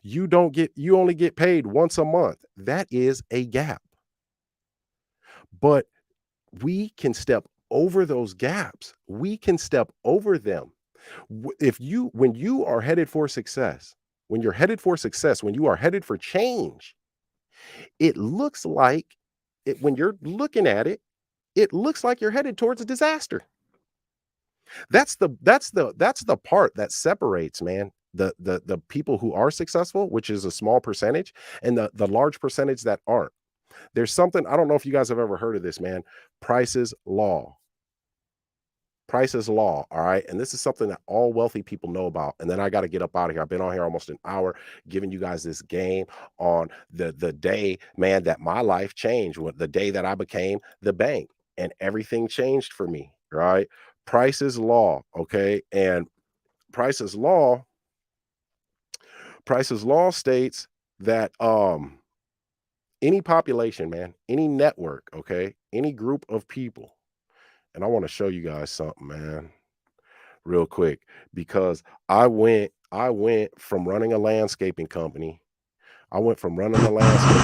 You only get paid once a month. That is a gap. But we can step over those gaps. We can step over them. When you are headed for success, when you are headed for change, it looks like when you're looking at it, it looks like you're headed towards a disaster. That's the part that separates, man. the people who are successful, which is a small percentage, and the large percentage that aren't. There's something, I don't know if you guys have ever heard of this, man. Price's Law. Price's Law, all right? And this is something that all wealthy people know about. And then I got to get up out of here. I've been on here almost an hour giving you guys this game on the day, man, that my life changed, the day that I became the bank and everything changed for me, right? Price's Law, okay? And Price's Law, Price's Law states that any population, man, any network, okay, any group of people, and I want to show you guys something, man, real quick, because I went from running a landscaping company. I went from running a landscaping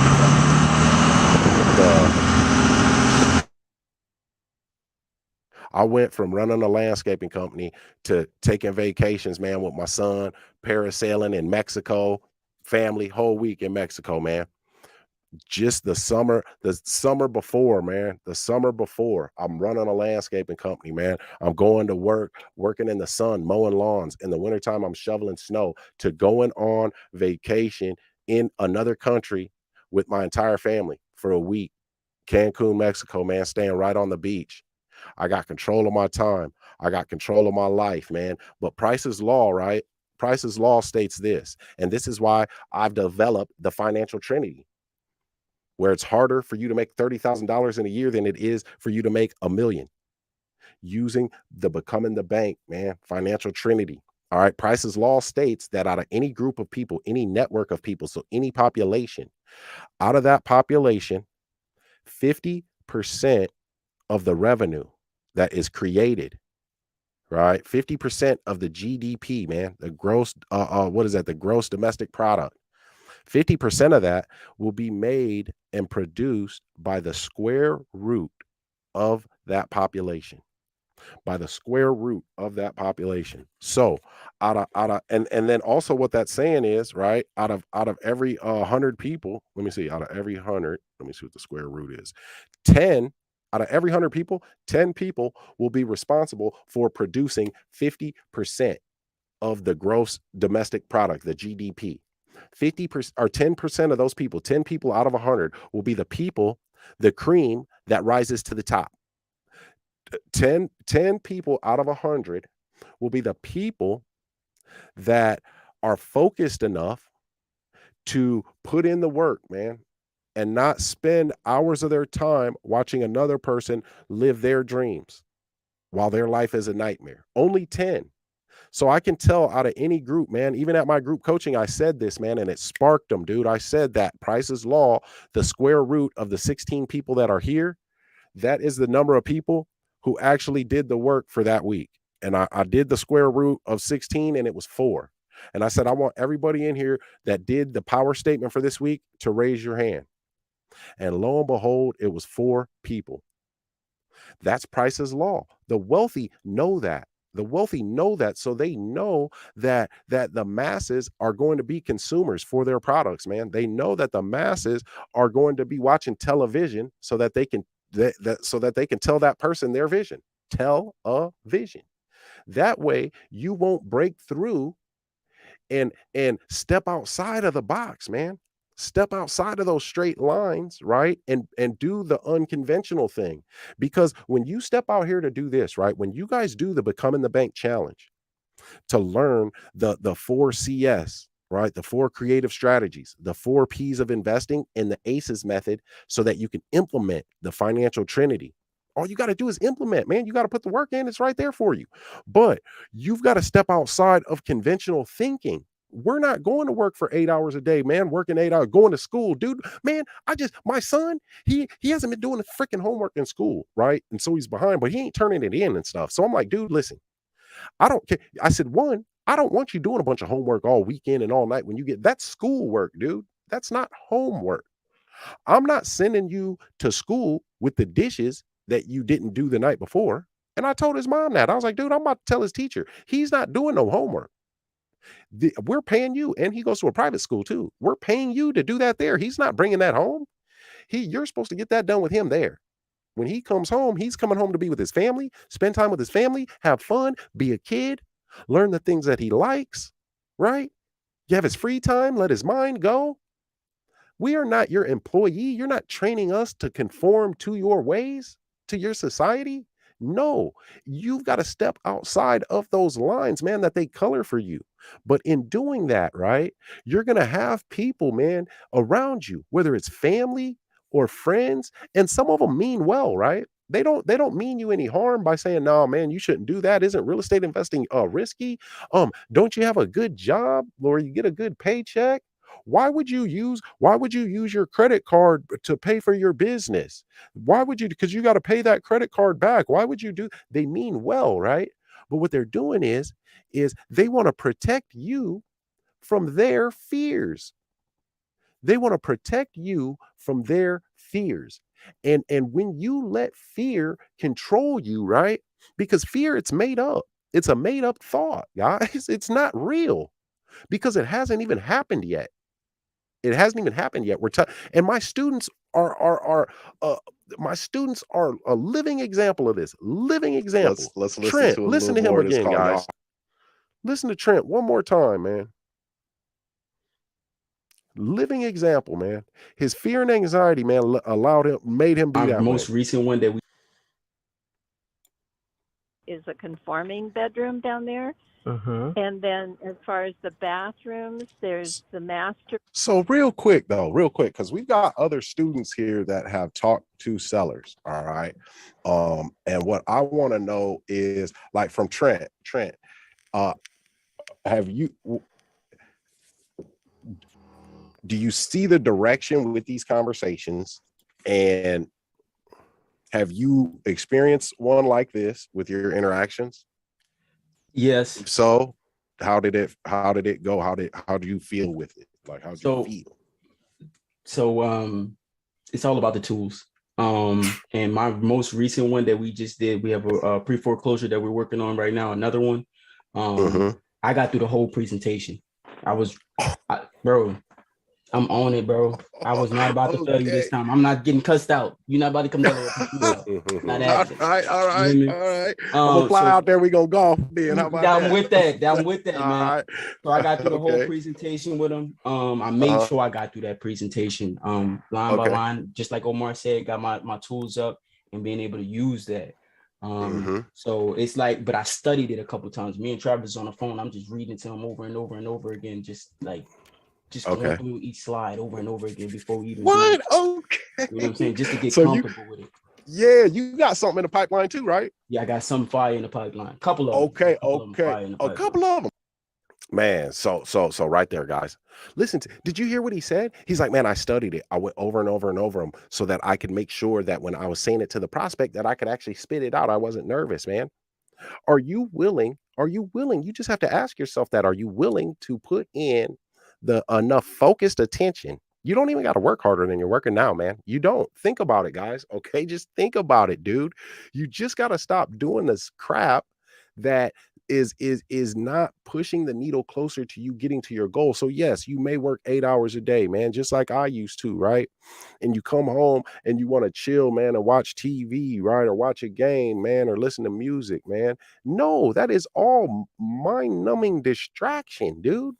company. I went from running a landscaping company to taking vacations, man, with my son, parasailing in Mexico, family, whole week in Mexico, man. Just the summer before, man, the summer before, I'm running a landscaping company, man. I'm going to work, working in the sun, mowing lawns. In the wintertime, I'm shoveling snow, to going on vacation in another country with my entire family for a week. Cancun, Mexico, man, staying right on the beach. I got control of my time. I got control of my life, man. But Price's Law, right? Price's Law states this, and this is why I've developed the financial trinity, where it's harder for you to make $30,000 in a year than it is for you to make a million, using the Becoming the Bank, man, financial trinity. All right. Price's Law states that out of any group of people, any network of people, so any population, out of that population, 50% of the revenue that is created, right? 50% of the GDP, man, the gross, what is that? The gross domestic product. 50% of that will be made and produced by the square root of that population. By the square root of that population. So and then also what that's saying is, right, out of every 100 people, let me see, out of every 100, let me see what the square root is. 10 out of every 100 people, 10 people will be responsible for producing 50% of the gross domestic product, the GDP. 50% or 10% of those people, 10 people out of 100 will be the people, the cream that rises to the top. 10 people out of 100 will be the people that are focused enough to put in the work, man, and not spend hours of their time watching another person live their dreams while their life is a nightmare. Only 10. So I can tell out of any group, man, even at my group coaching, I said this, man, and it sparked them, dude. I said that Price's Law, the square root of the 16 people that are here, that is the number of people who actually did the work for that week. And I did the square root of 16, and it was 4. And I said, I want everybody in here that did the power statement for this week to raise your hand. And lo and behold, it was 4 people. That's Price's Law. The wealthy know that. The wealthy know that, so they know that the masses are going to be consumers for their products, man. They know that the masses are going to be watching television so that they can so that they can tell that person their vision. Tell a vision. That way, you won't break through and step outside of the box, man. Step outside of those straight lines, right? And do the unconventional thing. Because when you step out here to do this, right? When you guys do the Becoming the Bank challenge to learn the 4 CS, right? The 4 creative strategies, the 4 P's of investing, and the ACEs method, so that you can implement the financial trinity. All you got to do is implement, man. You got to put the work in. It's right there for you. But you've got to step outside of conventional thinking. We're not going to work for 8 hours a day, man, working 8 hours, going to school, dude, man. My son, he hasn't been doing the freaking homework in school, right? And so he's behind, but he ain't turning it in and stuff. So I'm like, dude, listen, I don't care. I said, one, I don't want you doing a bunch of homework all weekend and all night when you get, that's schoolwork, dude. That's not homework. I'm not sending you to school with the dishes that you didn't do the night before. And I told his mom that. I was like, dude, I'm about to tell his teacher, he's not doing no homework. We're paying you, and he goes to a private school too. We're paying you to do that there. He's not bringing that home. You're supposed to get that done with him there. When he comes home, he's coming home to be with his family, spend time with his family, have fun, be a kid, learn the things that he likes, right? You have his free time, let his mind go. We are not your employee. You're not training us to conform to your ways, to your society. No, you've got to step outside of those lines, man, that they color for you. But in doing that, right, you're going to have people, man, around you, whether it's family or friends, and some of them mean well, right? They don't mean you any harm by saying, "No, man, you shouldn't do that. Isn't real estate investing risky? Don't you have a good job or you get a good paycheck? Why would you use your credit card to pay for your business? Why would you? Because you got to pay that credit card back. Why would you do? They mean well, right? But what they're doing is they want to protect you from their fears. They want to protect you from their fears. And when you let fear control you, right? Because fear, it's made up. It's a made up thought, guys. It's not real because it hasn't even happened yet. It hasn't even happened yet. And my students are uh, my students are a living example of this. Living example. Let's listen Trent, to a listen little to him more of this again, call, guys. y'all. Listen to Trent one more time, man. Living example, man. His fear and anxiety, man, made him be Our that way. most recent one that we is a conforming bedroom down there. And then as far as the bathrooms, there's the master. So real quick, because we've got other students here that have talked to sellers. All right. And what I want to know is, like, from Trent, have you do you see the direction with these conversations, and have you experienced one like this with your interactions? yes. So how did it go? How do you feel with it? Like, how do you feel? So it's all about the tools. And my most recent one that we just did, we have a pre-foreclosure that we're working on right now, another one. I got through the whole presentation. Bro, I'm on it, bro. I was not about to fail you this time. I'm not getting cussed out. You're not about to come down there. Not happening. All right. You know All right. I'm gonna fly out there. We gonna golf then. How about that? I'm with that, man. Right. So I got through the whole presentation with him. I made sure I got through that presentation, line by line, just like Omar said. Got my tools up and being able to use that. So it's like, but I studied it a couple times. Me and Travis on the phone. I'm just reading to him over and over and over again, just going through each slide over and over again before we even Okay. You know what I'm saying? Just to get comfortable with it. Yeah, you got something in the pipeline too, right? Yeah, I got some fire in the pipeline. A couple of them. A couple of them. Man, so right there, guys. Listen, did you hear what he said? He's like, man, I studied it. I went over and over and over them so that I could make sure that when I was saying it to the prospect that I could actually spit it out. I wasn't nervous, man. Are you willing? You just have to ask yourself that. Are you willing to put in the enough focused attention? You don't even got to work harder than you're working now, man. You don't. Think about it, guys. Okay, just think about it, dude. You just got to stop doing this crap that is not pushing the needle closer to you getting to your goal. So yes, you may work 8 hours a day, man, just like I used to, right? And you come home and you want to chill, man, and watch TV, right? Or watch a game, man, or listen to music, man. No, that is all mind-numbing distraction, dude.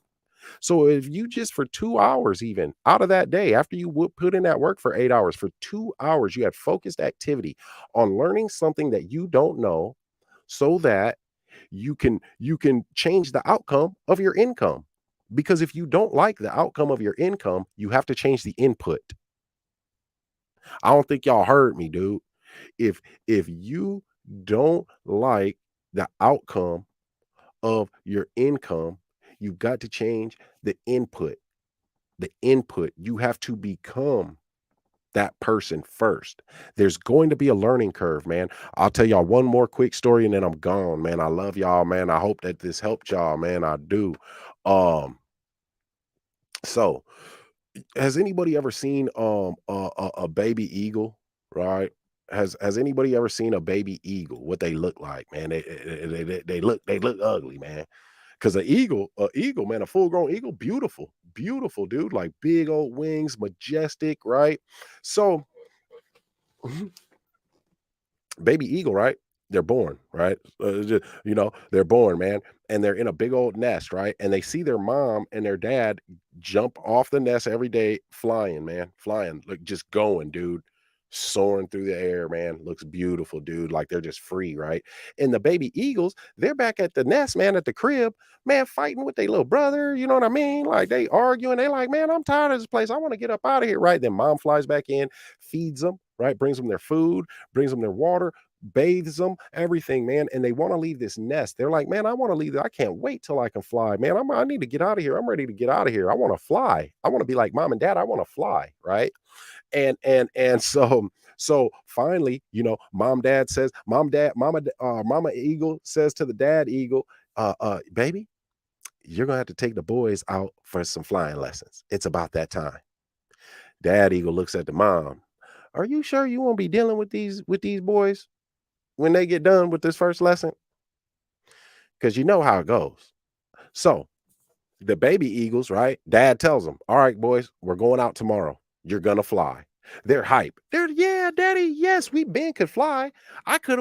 So if you just for 2 hours, even out of that day, after you would put in that work for 8 hours, for 2 hours, you had focused activity on learning something that you don't know, so that you can change the outcome of your income. Because if you don't like the outcome of your income, you have to change the input. I don't think y'all heard me, dude. If you don't like the outcome of your income, you've got to change the input. The input, you have to become that person first. There's going to be a learning curve, man. I'll tell y'all one more quick story and then I'm gone, man. I love y'all, man. I hope that this helped y'all, man. I do. So has anybody ever seen a baby eagle, right? Has anybody ever seen a baby eagle? What they look like, man? They look ugly, man. Because an eagle, man, a full-grown eagle, beautiful, beautiful, dude. Like big old wings, majestic, right? So, baby eagle, right? They're born, right? They're born, man, and they're in a big old nest, right? And they see their mom and their dad jump off the nest every day, flying, man, flying, like just going, dude, soaring through the air, man. Looks beautiful, dude. Like they're just free, right? And the baby eagles, they're back at the nest, man, at the crib, man, fighting with their little brother. You know what I mean? Like they arguing. They like, man, I'm tired of this place. I want to get up out of here, right? Then mom flies back in, feeds them, right? Brings them their food, brings them their water, bathes them, everything, man. And they want to leave this nest. They're like, man, I want to leave. I can't wait till I can fly, man. I need to get out of here. I'm ready to get out of here. I want to fly. I want to be like mom and dad. I want to fly, right? And so finally, mama eagle says to the dad eagle, baby, you're gonna have to take the boys out for some flying lessons. It's about that time. Dad eagle looks at the mom. Are you sure you won't be dealing with these boys when they get done with this first lesson? Because you know how it goes. So the baby eagles, right? Dad tells them, all right, boys, we're going out tomorrow. You're gonna fly. They're hype. Yeah, daddy, yes, could fly.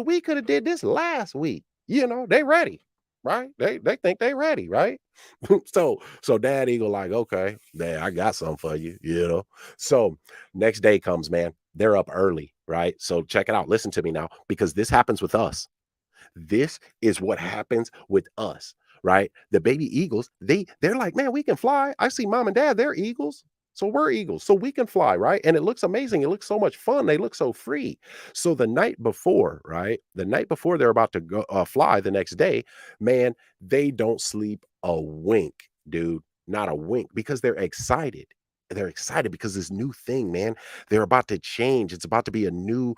We could have did this last week. They ready, right? They think they ready, right? So dad eagle like, okay, dad, I got something for you. So next day comes, man. They're up early, right? So check it out. Listen to me now, because this happens with us. This is what happens with us, right? The baby eagles, they're like, man, we can fly. I see mom and dad, they're eagles. So we're eagles. So we can fly, right? And it looks amazing. It looks so much fun. They look so free. So the night before, right? The night before they're about to go fly the next day, man, they don't sleep a wink, dude. Not a wink, because they're excited. They're excited because this new thing, man, they're about to change. It's about to be a new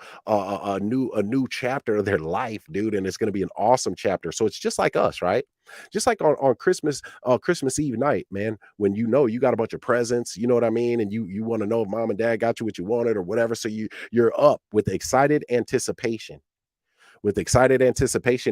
chapter of their life, dude, and it's going to be an awesome chapter. So it's just like us, right? Just like on Christmas Eve night, man, when you got a bunch of presents, you know what I mean, and you want to know if mom and dad got you what you wanted or whatever. So you're up with excited anticipation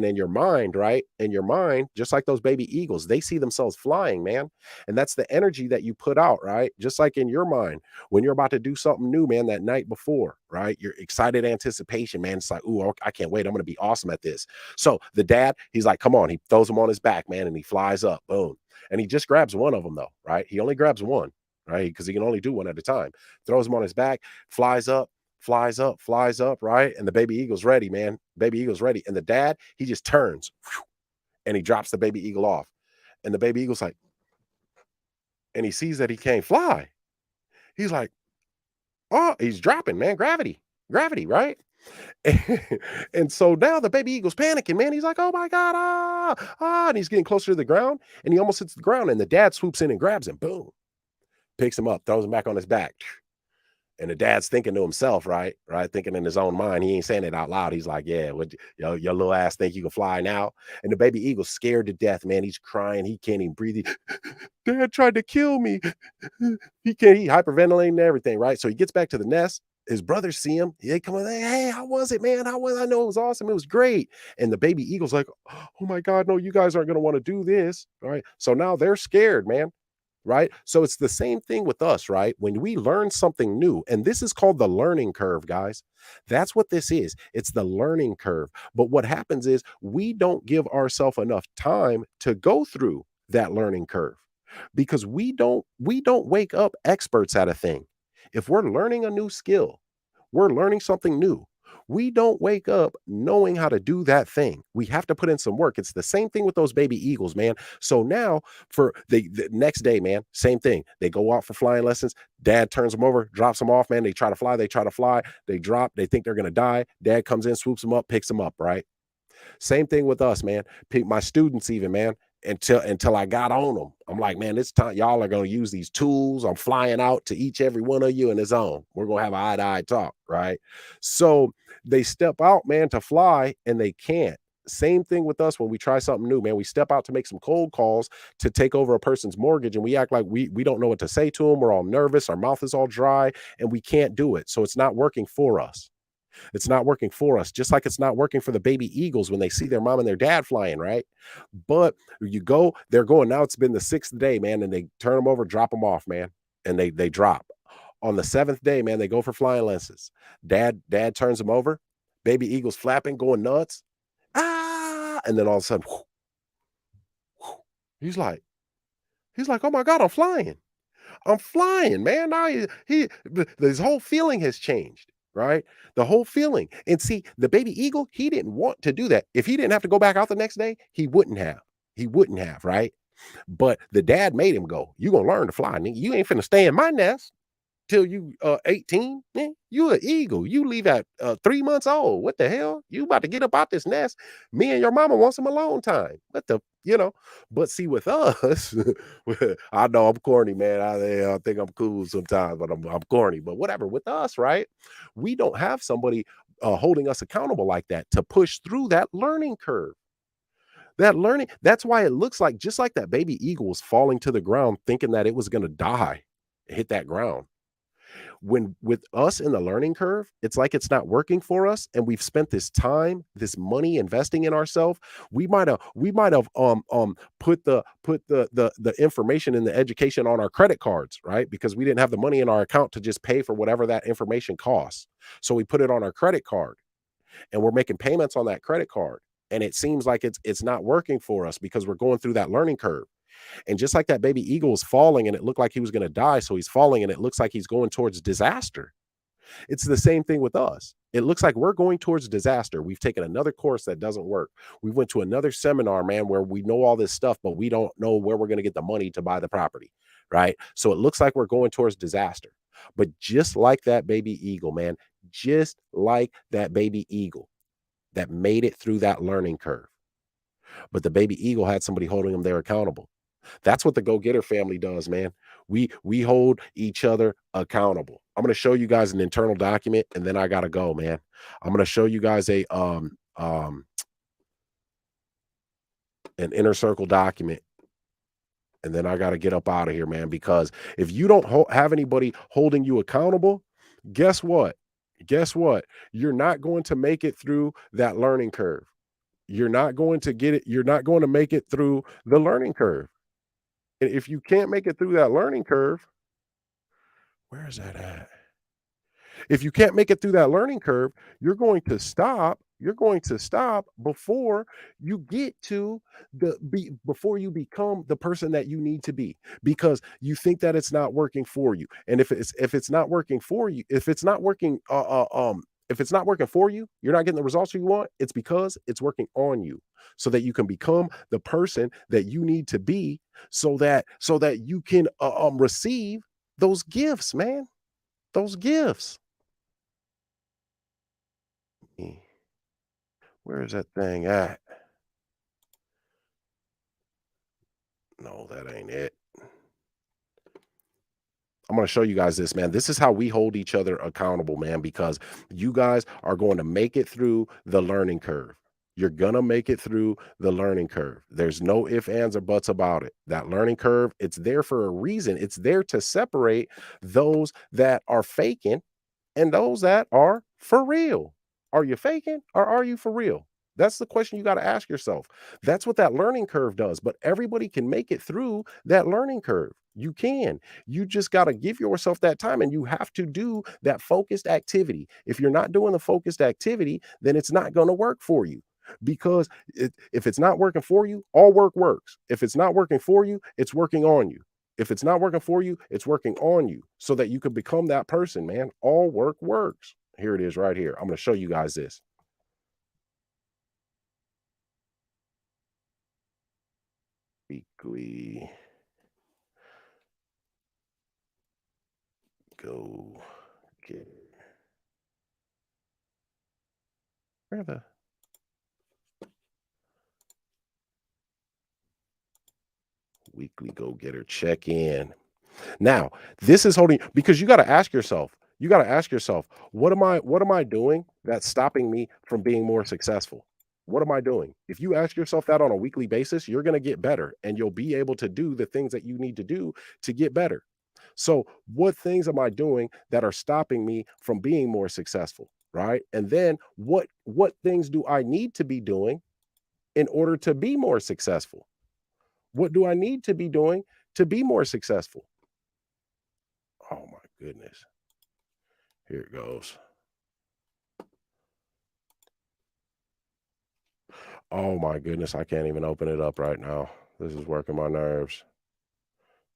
in your mind, right? In your mind, just like those baby eagles, they see themselves flying, man. And that's the energy that you put out, right? Just like in your mind, when you're about to do something new, man, that night before, right? Your excited anticipation, man. It's like, ooh, I can't wait. I'm going to be awesome at this. So the dad, he's like, come on. He throws him on his back, man, and he flies up. Boom. And he just grabs one of them, though, right? He only grabs one, right? Because he can only do one at a time. Throws him on his back, flies up, right? And the baby eagle's ready, man. Baby eagle's ready. And the dad, he just turns and he drops the baby eagle off. And the baby eagle's like, and he sees that he can't fly. He's like, oh, he's dropping, man. Gravity, right? And so now the baby eagle's panicking, man. He's like, oh my God, and he's getting closer to the ground and he almost hits the ground. And the dad swoops in and grabs him. Boom. Picks him up, throws him back on his back. And the dad's thinking to himself, right? Thinking in his own mind. He ain't saying it out loud. He's like, yeah, your little ass think you can fly now? And the baby eagle's scared to death, man. He's crying. He can't even breathe. Dad tried to kill me. He hyperventilating and everything, right? So he gets back to the nest. His brothers see him. They come in, hey, how was it, man? I know it was awesome. It was great. And the baby eagle's like, oh my God, no, you guys aren't going to want to do this. All right. So now they're scared, man. Right? So it's the same thing with us, right? When we learn something new, and this is called the learning curve, guys. That's what this is. It's the learning curve. But what happens is we don't give ourselves enough time to go through that learning curve because we don't wake up experts at a thing. If we're learning a new skill, we're learning something new. We don't wake up knowing how to do that thing. We have to put in some work. It's the same thing with those baby eagles, man. So now for the next day, man, same thing. They go out for flying lessons. Dad turns them over, drops them off, man. They try to fly. They drop. They think they're going to die. Dad comes in, swoops them up, picks them up, right? Same thing with us, man. My students even, man, until I got on them. I'm like, man, it's time. Y'all are going to use these tools. I'm flying out to each every one of you in his own. We're going to have an eye-to-eye talk, right? So they step out, man, to fly, and they can't. Same thing with us when we try something new, man. We step out to make some cold calls to take over a person's mortgage, and we act like we don't know what to say to them. We're all nervous. Our mouth is all dry, and we can't do it. So it's not working for us. It's not working for us, just like it's not working for the baby eagles when they see their mom and their dad flying, right? But they're going. Now it's been the 6th day, man, and they turn them over, drop them off, man, and they drop. On the 7th day, man, they go for flying lessons. Dad turns them over. Baby eagles flapping, going nuts. Ah, and then all of a sudden, whoo, whoo, he's like, oh my God, I'm flying. I'm flying, man. Now his whole feeling has changed, right? The whole feeling. And see, the baby eagle, he didn't want to do that. If he didn't have to go back out the next day, he wouldn't have. He wouldn't have, right? But the dad made him go. You gonna learn to fly, nigga. You ain't finna stay in my nest till you 18. Man, you an eagle. You leave at 3 months old. What the hell? You about to get up out this nest. Me and your mama want some alone time. What the, but see, with us, I know I'm corny, man. I think I'm cool sometimes, but I'm corny. But whatever, with us, right? We don't have somebody holding us accountable like that to push through that learning curve. That learning, that's why it looks like just like that baby eagle was falling to the ground thinking that it was going to die, hit that ground. When with us in the learning curve, it's like it's not working for us, and we've spent this time, this money investing in ourselves. We might have put the information and the education on our credit cards, right? Because we didn't have the money in our account to just pay for whatever that information costs. So we put it on our credit card, and we're making payments on that credit card. And it seems like it's not working for us because we're going through that learning curve. And just like that baby eagle is falling and it looked like he was going to die, so he's falling and it looks like he's going towards disaster. It's the same thing with us. It looks like we're going towards disaster. We've taken another course that doesn't work. We went to another seminar, man, where we know all this stuff, but we don't know where we're going to get the money to buy the property, right? So it looks like we're going towards disaster. But just like that baby eagle, man, just like that baby eagle that made it through that learning curve. But the baby eagle had somebody holding them there accountable. That's what the go-getter family does, man. We hold each other accountable. I'm going to show you guys an internal document, and then I got to go, man. I'm going to show you guys an inner circle document, and then I got to get up out of here, man, because if you don't have anybody holding you accountable, guess what? Guess what? You're not going to make it through that learning curve. You're not going to get it. You're not going to make it through the learning curve. And if you can't make it through that learning curve, where is that at? If you can't make it through that learning curve, you're going to stop. You're going to stop before you get to before you become the person that you need to be, because you think that it's not working for you. And if it's not working for you, if it's not working for you, you're not getting the results you want, it's because it's working on you, so that you can become the person that you need to be, so that you can receive those gifts, man. Those gifts. Where is that thing at? No, that ain't it. I'm going to show you guys this, man. This is how we hold each other accountable, man, because you guys are going to make it through the learning curve. You're going to make it through the learning curve. There's no ifs, ands, or buts about it. That learning curve, it's there for a reason. It's there to separate those that are faking and those that are for real. Are you faking or are you for real? That's the question you got to ask yourself. That's what that learning curve does. But everybody can make it through that learning curve. You can. You just got to give yourself that time, and you have to do that focused activity. If you're not doing the focused activity, then it's not going to work for you. Because if it's not working for you, all work works. If it's not working for you, it's working on you. If it's not working for you, it's working on you, so that you can become that person, man. All work works. Here it is right here. I'm going to show you guys this. Weekly go get where the weekly go getter check in. Now, this is holding, because you got to ask yourself, what am I doing that's stopping me from being more successful? What am I doing? If you ask yourself that on a weekly basis, you're going to get better, and you'll be able to do the things that you need to do to get better. So, what things am I doing that are stopping me from being more successful, right? And then what things do I need to be doing in order to be more successful? What do I need to be doing to be more successful? Oh my goodness. Here it goes. Oh my goodness, I can't even open it up right now. This is working my nerves.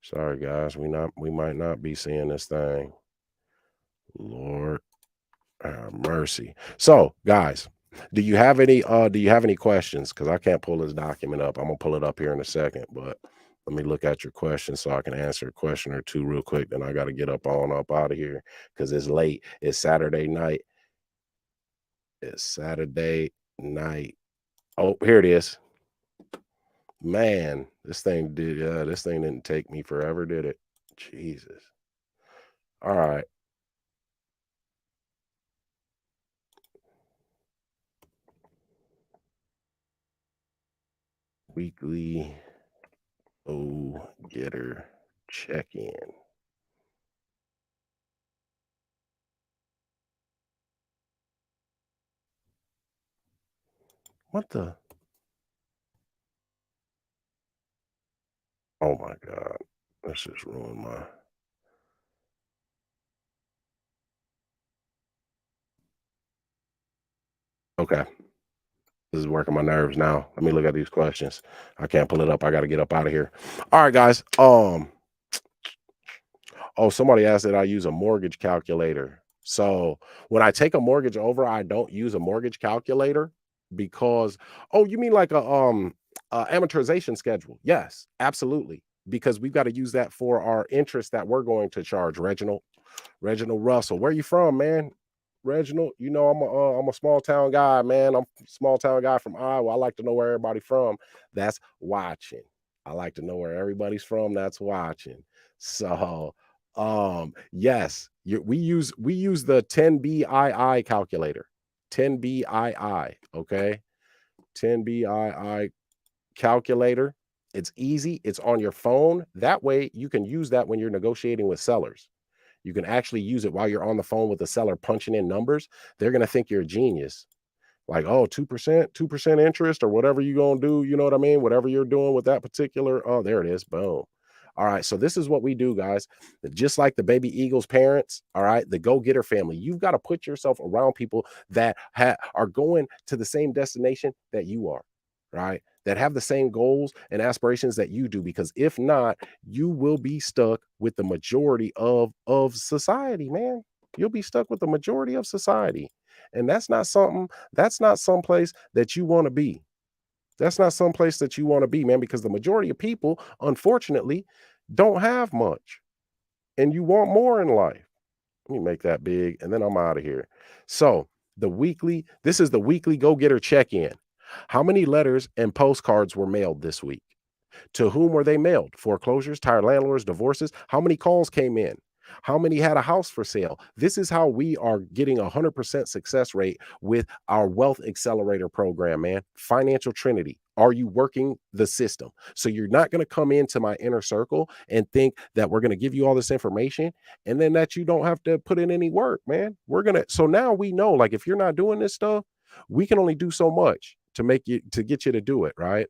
Sorry guys, we might not be seeing this thing. Lord have mercy. So guys, do you have any questions? Because I can't pull this document up. I'm gonna pull it up here in a second, but let me look at your questions so I can answer a question or two real quick. Then I got to get up out of here because it's late. It's Saturday night. It's Saturday night. Oh, here it is. Man, this thing didn't take me forever, did it? Jesus. All right. Weekly getter check-in. What the? Oh my God. This just ruined my. Okay. This is working my nerves now. Let me look at these questions. I can't pull it up. I got to get up out of here. All right, guys. Oh, somebody asked that I use a mortgage calculator. So when I take a mortgage over, I don't use a mortgage calculator because, oh, you mean like a amortization schedule? Yes, absolutely. Because we've got to use that for our interest that we're going to charge. Reginald Russell, where you from, man? Reginald, you know I'm a small town guy, man. I'm a small town guy from Iowa. I like to know where everybody from. That's watching. I like to know where everybody's from. That's watching. So, yes, we use the 10BII calculator. 10BII, okay? 10BII calculator. It's easy. It's on your phone. That way you can use that when you're negotiating with sellers. You can actually use it while you're on the phone with the seller punching in numbers. They're going to think you're a genius. Like, oh, 2% interest or whatever you're going to do. You know what I mean? Whatever you're doing with that particular. Oh, there it is. Boom. All right. So this is what we do, guys. Just like the baby Eagles parents, all right, the go-getter family, you've got to put yourself around people that are going to the same destination that you are, right? That have the same goals and aspirations that you do, because if not, you will be stuck with the majority of society, man. You'll be stuck with the majority of society, and that's not someplace that you want to be. That's not someplace that you want to be, man, because the majority of people, unfortunately, don't have much, and you want more in life. Let me make that big, and then I'm out of here. So this is the weekly go-getter check-in. How many letters and postcards were mailed this week? To whom were they mailed? Foreclosures, tired landlords, divorces? How many calls came in? How many had a house for sale? This is how we are getting 100% success rate with our wealth accelerator program, man. Financial Trinity. Are you working the system? So you're not going to come into my inner circle and think that we're going to give you all this information and then that you don't have to put in any work, man. So now we know, like, if you're not doing this stuff, we can only do so much to get you to do it, right?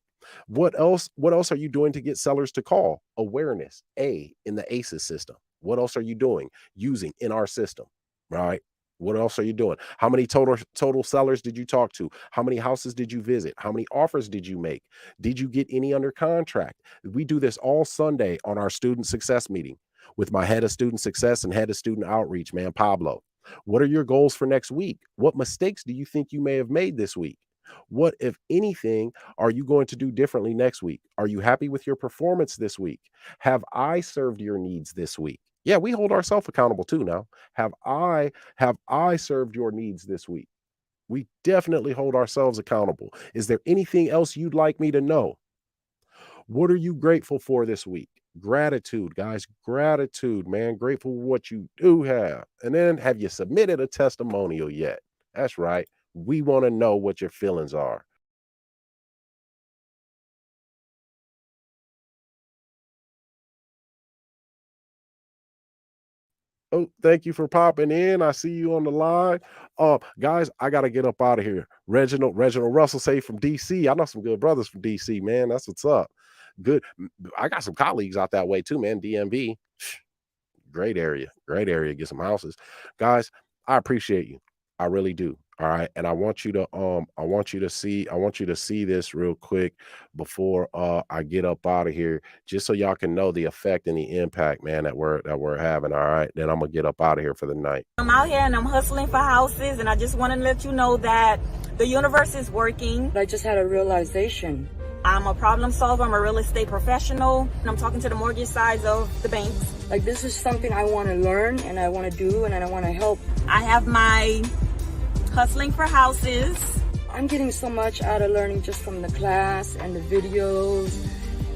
What else are you doing to get sellers to call? Awareness, in the ACEs system. What else are you doing using in our system, right? What else are you doing? How many total sellers did you talk to? How many houses did you visit? How many offers did you make? Did you get any under contract? We do this all Sunday on our student success meeting with my head of student success and head of student outreach, man, Pablo. What are your goals for next week? What mistakes do you think you may have made this week? What, if anything, are you going to do differently next week? Are you happy with your performance this week? Have I served your needs this week? Yeah, we hold ourselves accountable too now. Have I served your needs this week? We definitely hold ourselves accountable. Is there anything else you'd like me to know? What are you grateful for this week? Gratitude, guys. Gratitude, man. Grateful for what you do have. And then, have you submitted a testimonial yet? That's right. We want to know what your feelings are. Oh, thank you for popping in. I see you on the line. Guys, I gotta get up out of here. Reginald Russell say from DC. I know some good brothers from DC, man. That's what's up. Good. I got some colleagues out that way too, man. DMV. Great area. Great area. Get some houses. Guys, I appreciate you. I really do. All right. And I want you to see this real quick before I get up out of here, just so y'all can know the effect and the impact, man, that we're having. All right. Then I'm gonna get up out of here for the night. I'm out here and I'm hustling for houses, and I just want to let you know that the universe is working. I just had a realization. I'm a problem solver. I'm a real estate professional, and I'm talking to the mortgage sides of the banks. Like, this is something I want to learn and I want to do and I want to help. I have my hustling for houses. I'm getting so much out of learning just from the class and the videos,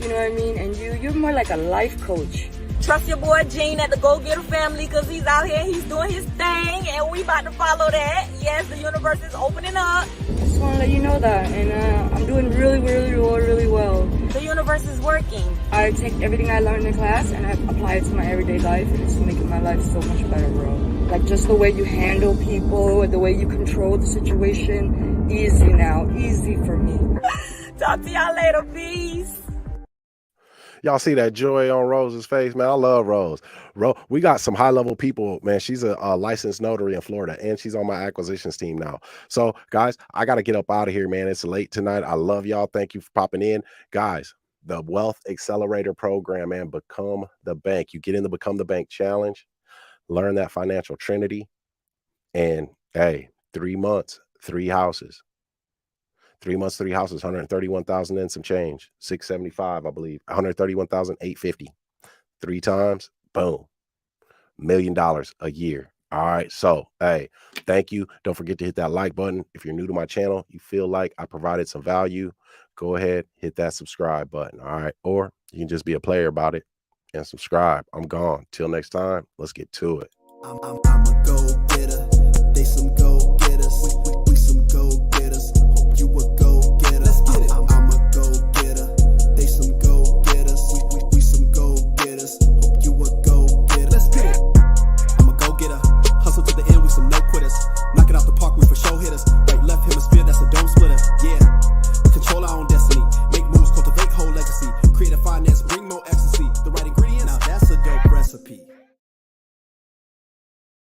you know what I mean? And you're more like a life coach. Trust your boy Gene at the Go Getter Family, because he's out here, he's doing his thing, and we about to follow that. Yes, the universe is opening up. I just want to let you know that, and I'm doing really well. The universe is working. I take everything I learned in class and I apply it to my everyday life, and it's making my life so much better, bro. Like, just the way you handle people, the way you control the situation, easy now, easy for me. Talk to y'all later, peace. Y'all see that joy on Rose's face, man? I love Rose. We got some high-level people, man. She's a licensed notary in Florida, and she's on my acquisitions team now. So, guys, I got to get up out of here, man. It's late tonight. I love y'all. Thank you for popping in. Guys, the Wealth Accelerator program, man, Become the Bank. You get in the Become the Bank Challenge, learn that financial trinity, and, hey, 3 months, 3 houses. 3 months, 3 houses, 131,000 and some change, 675, I believe, 131,850. 3 times, boom, $1 million a year. All right. So, hey, thank you. Don't forget to hit that like button. If you're new to my channel, you feel like I provided some value, go ahead, hit that subscribe button. All right. Or you can just be a player about it and subscribe. I'm gone. Till next time, let's get to it. I'm a go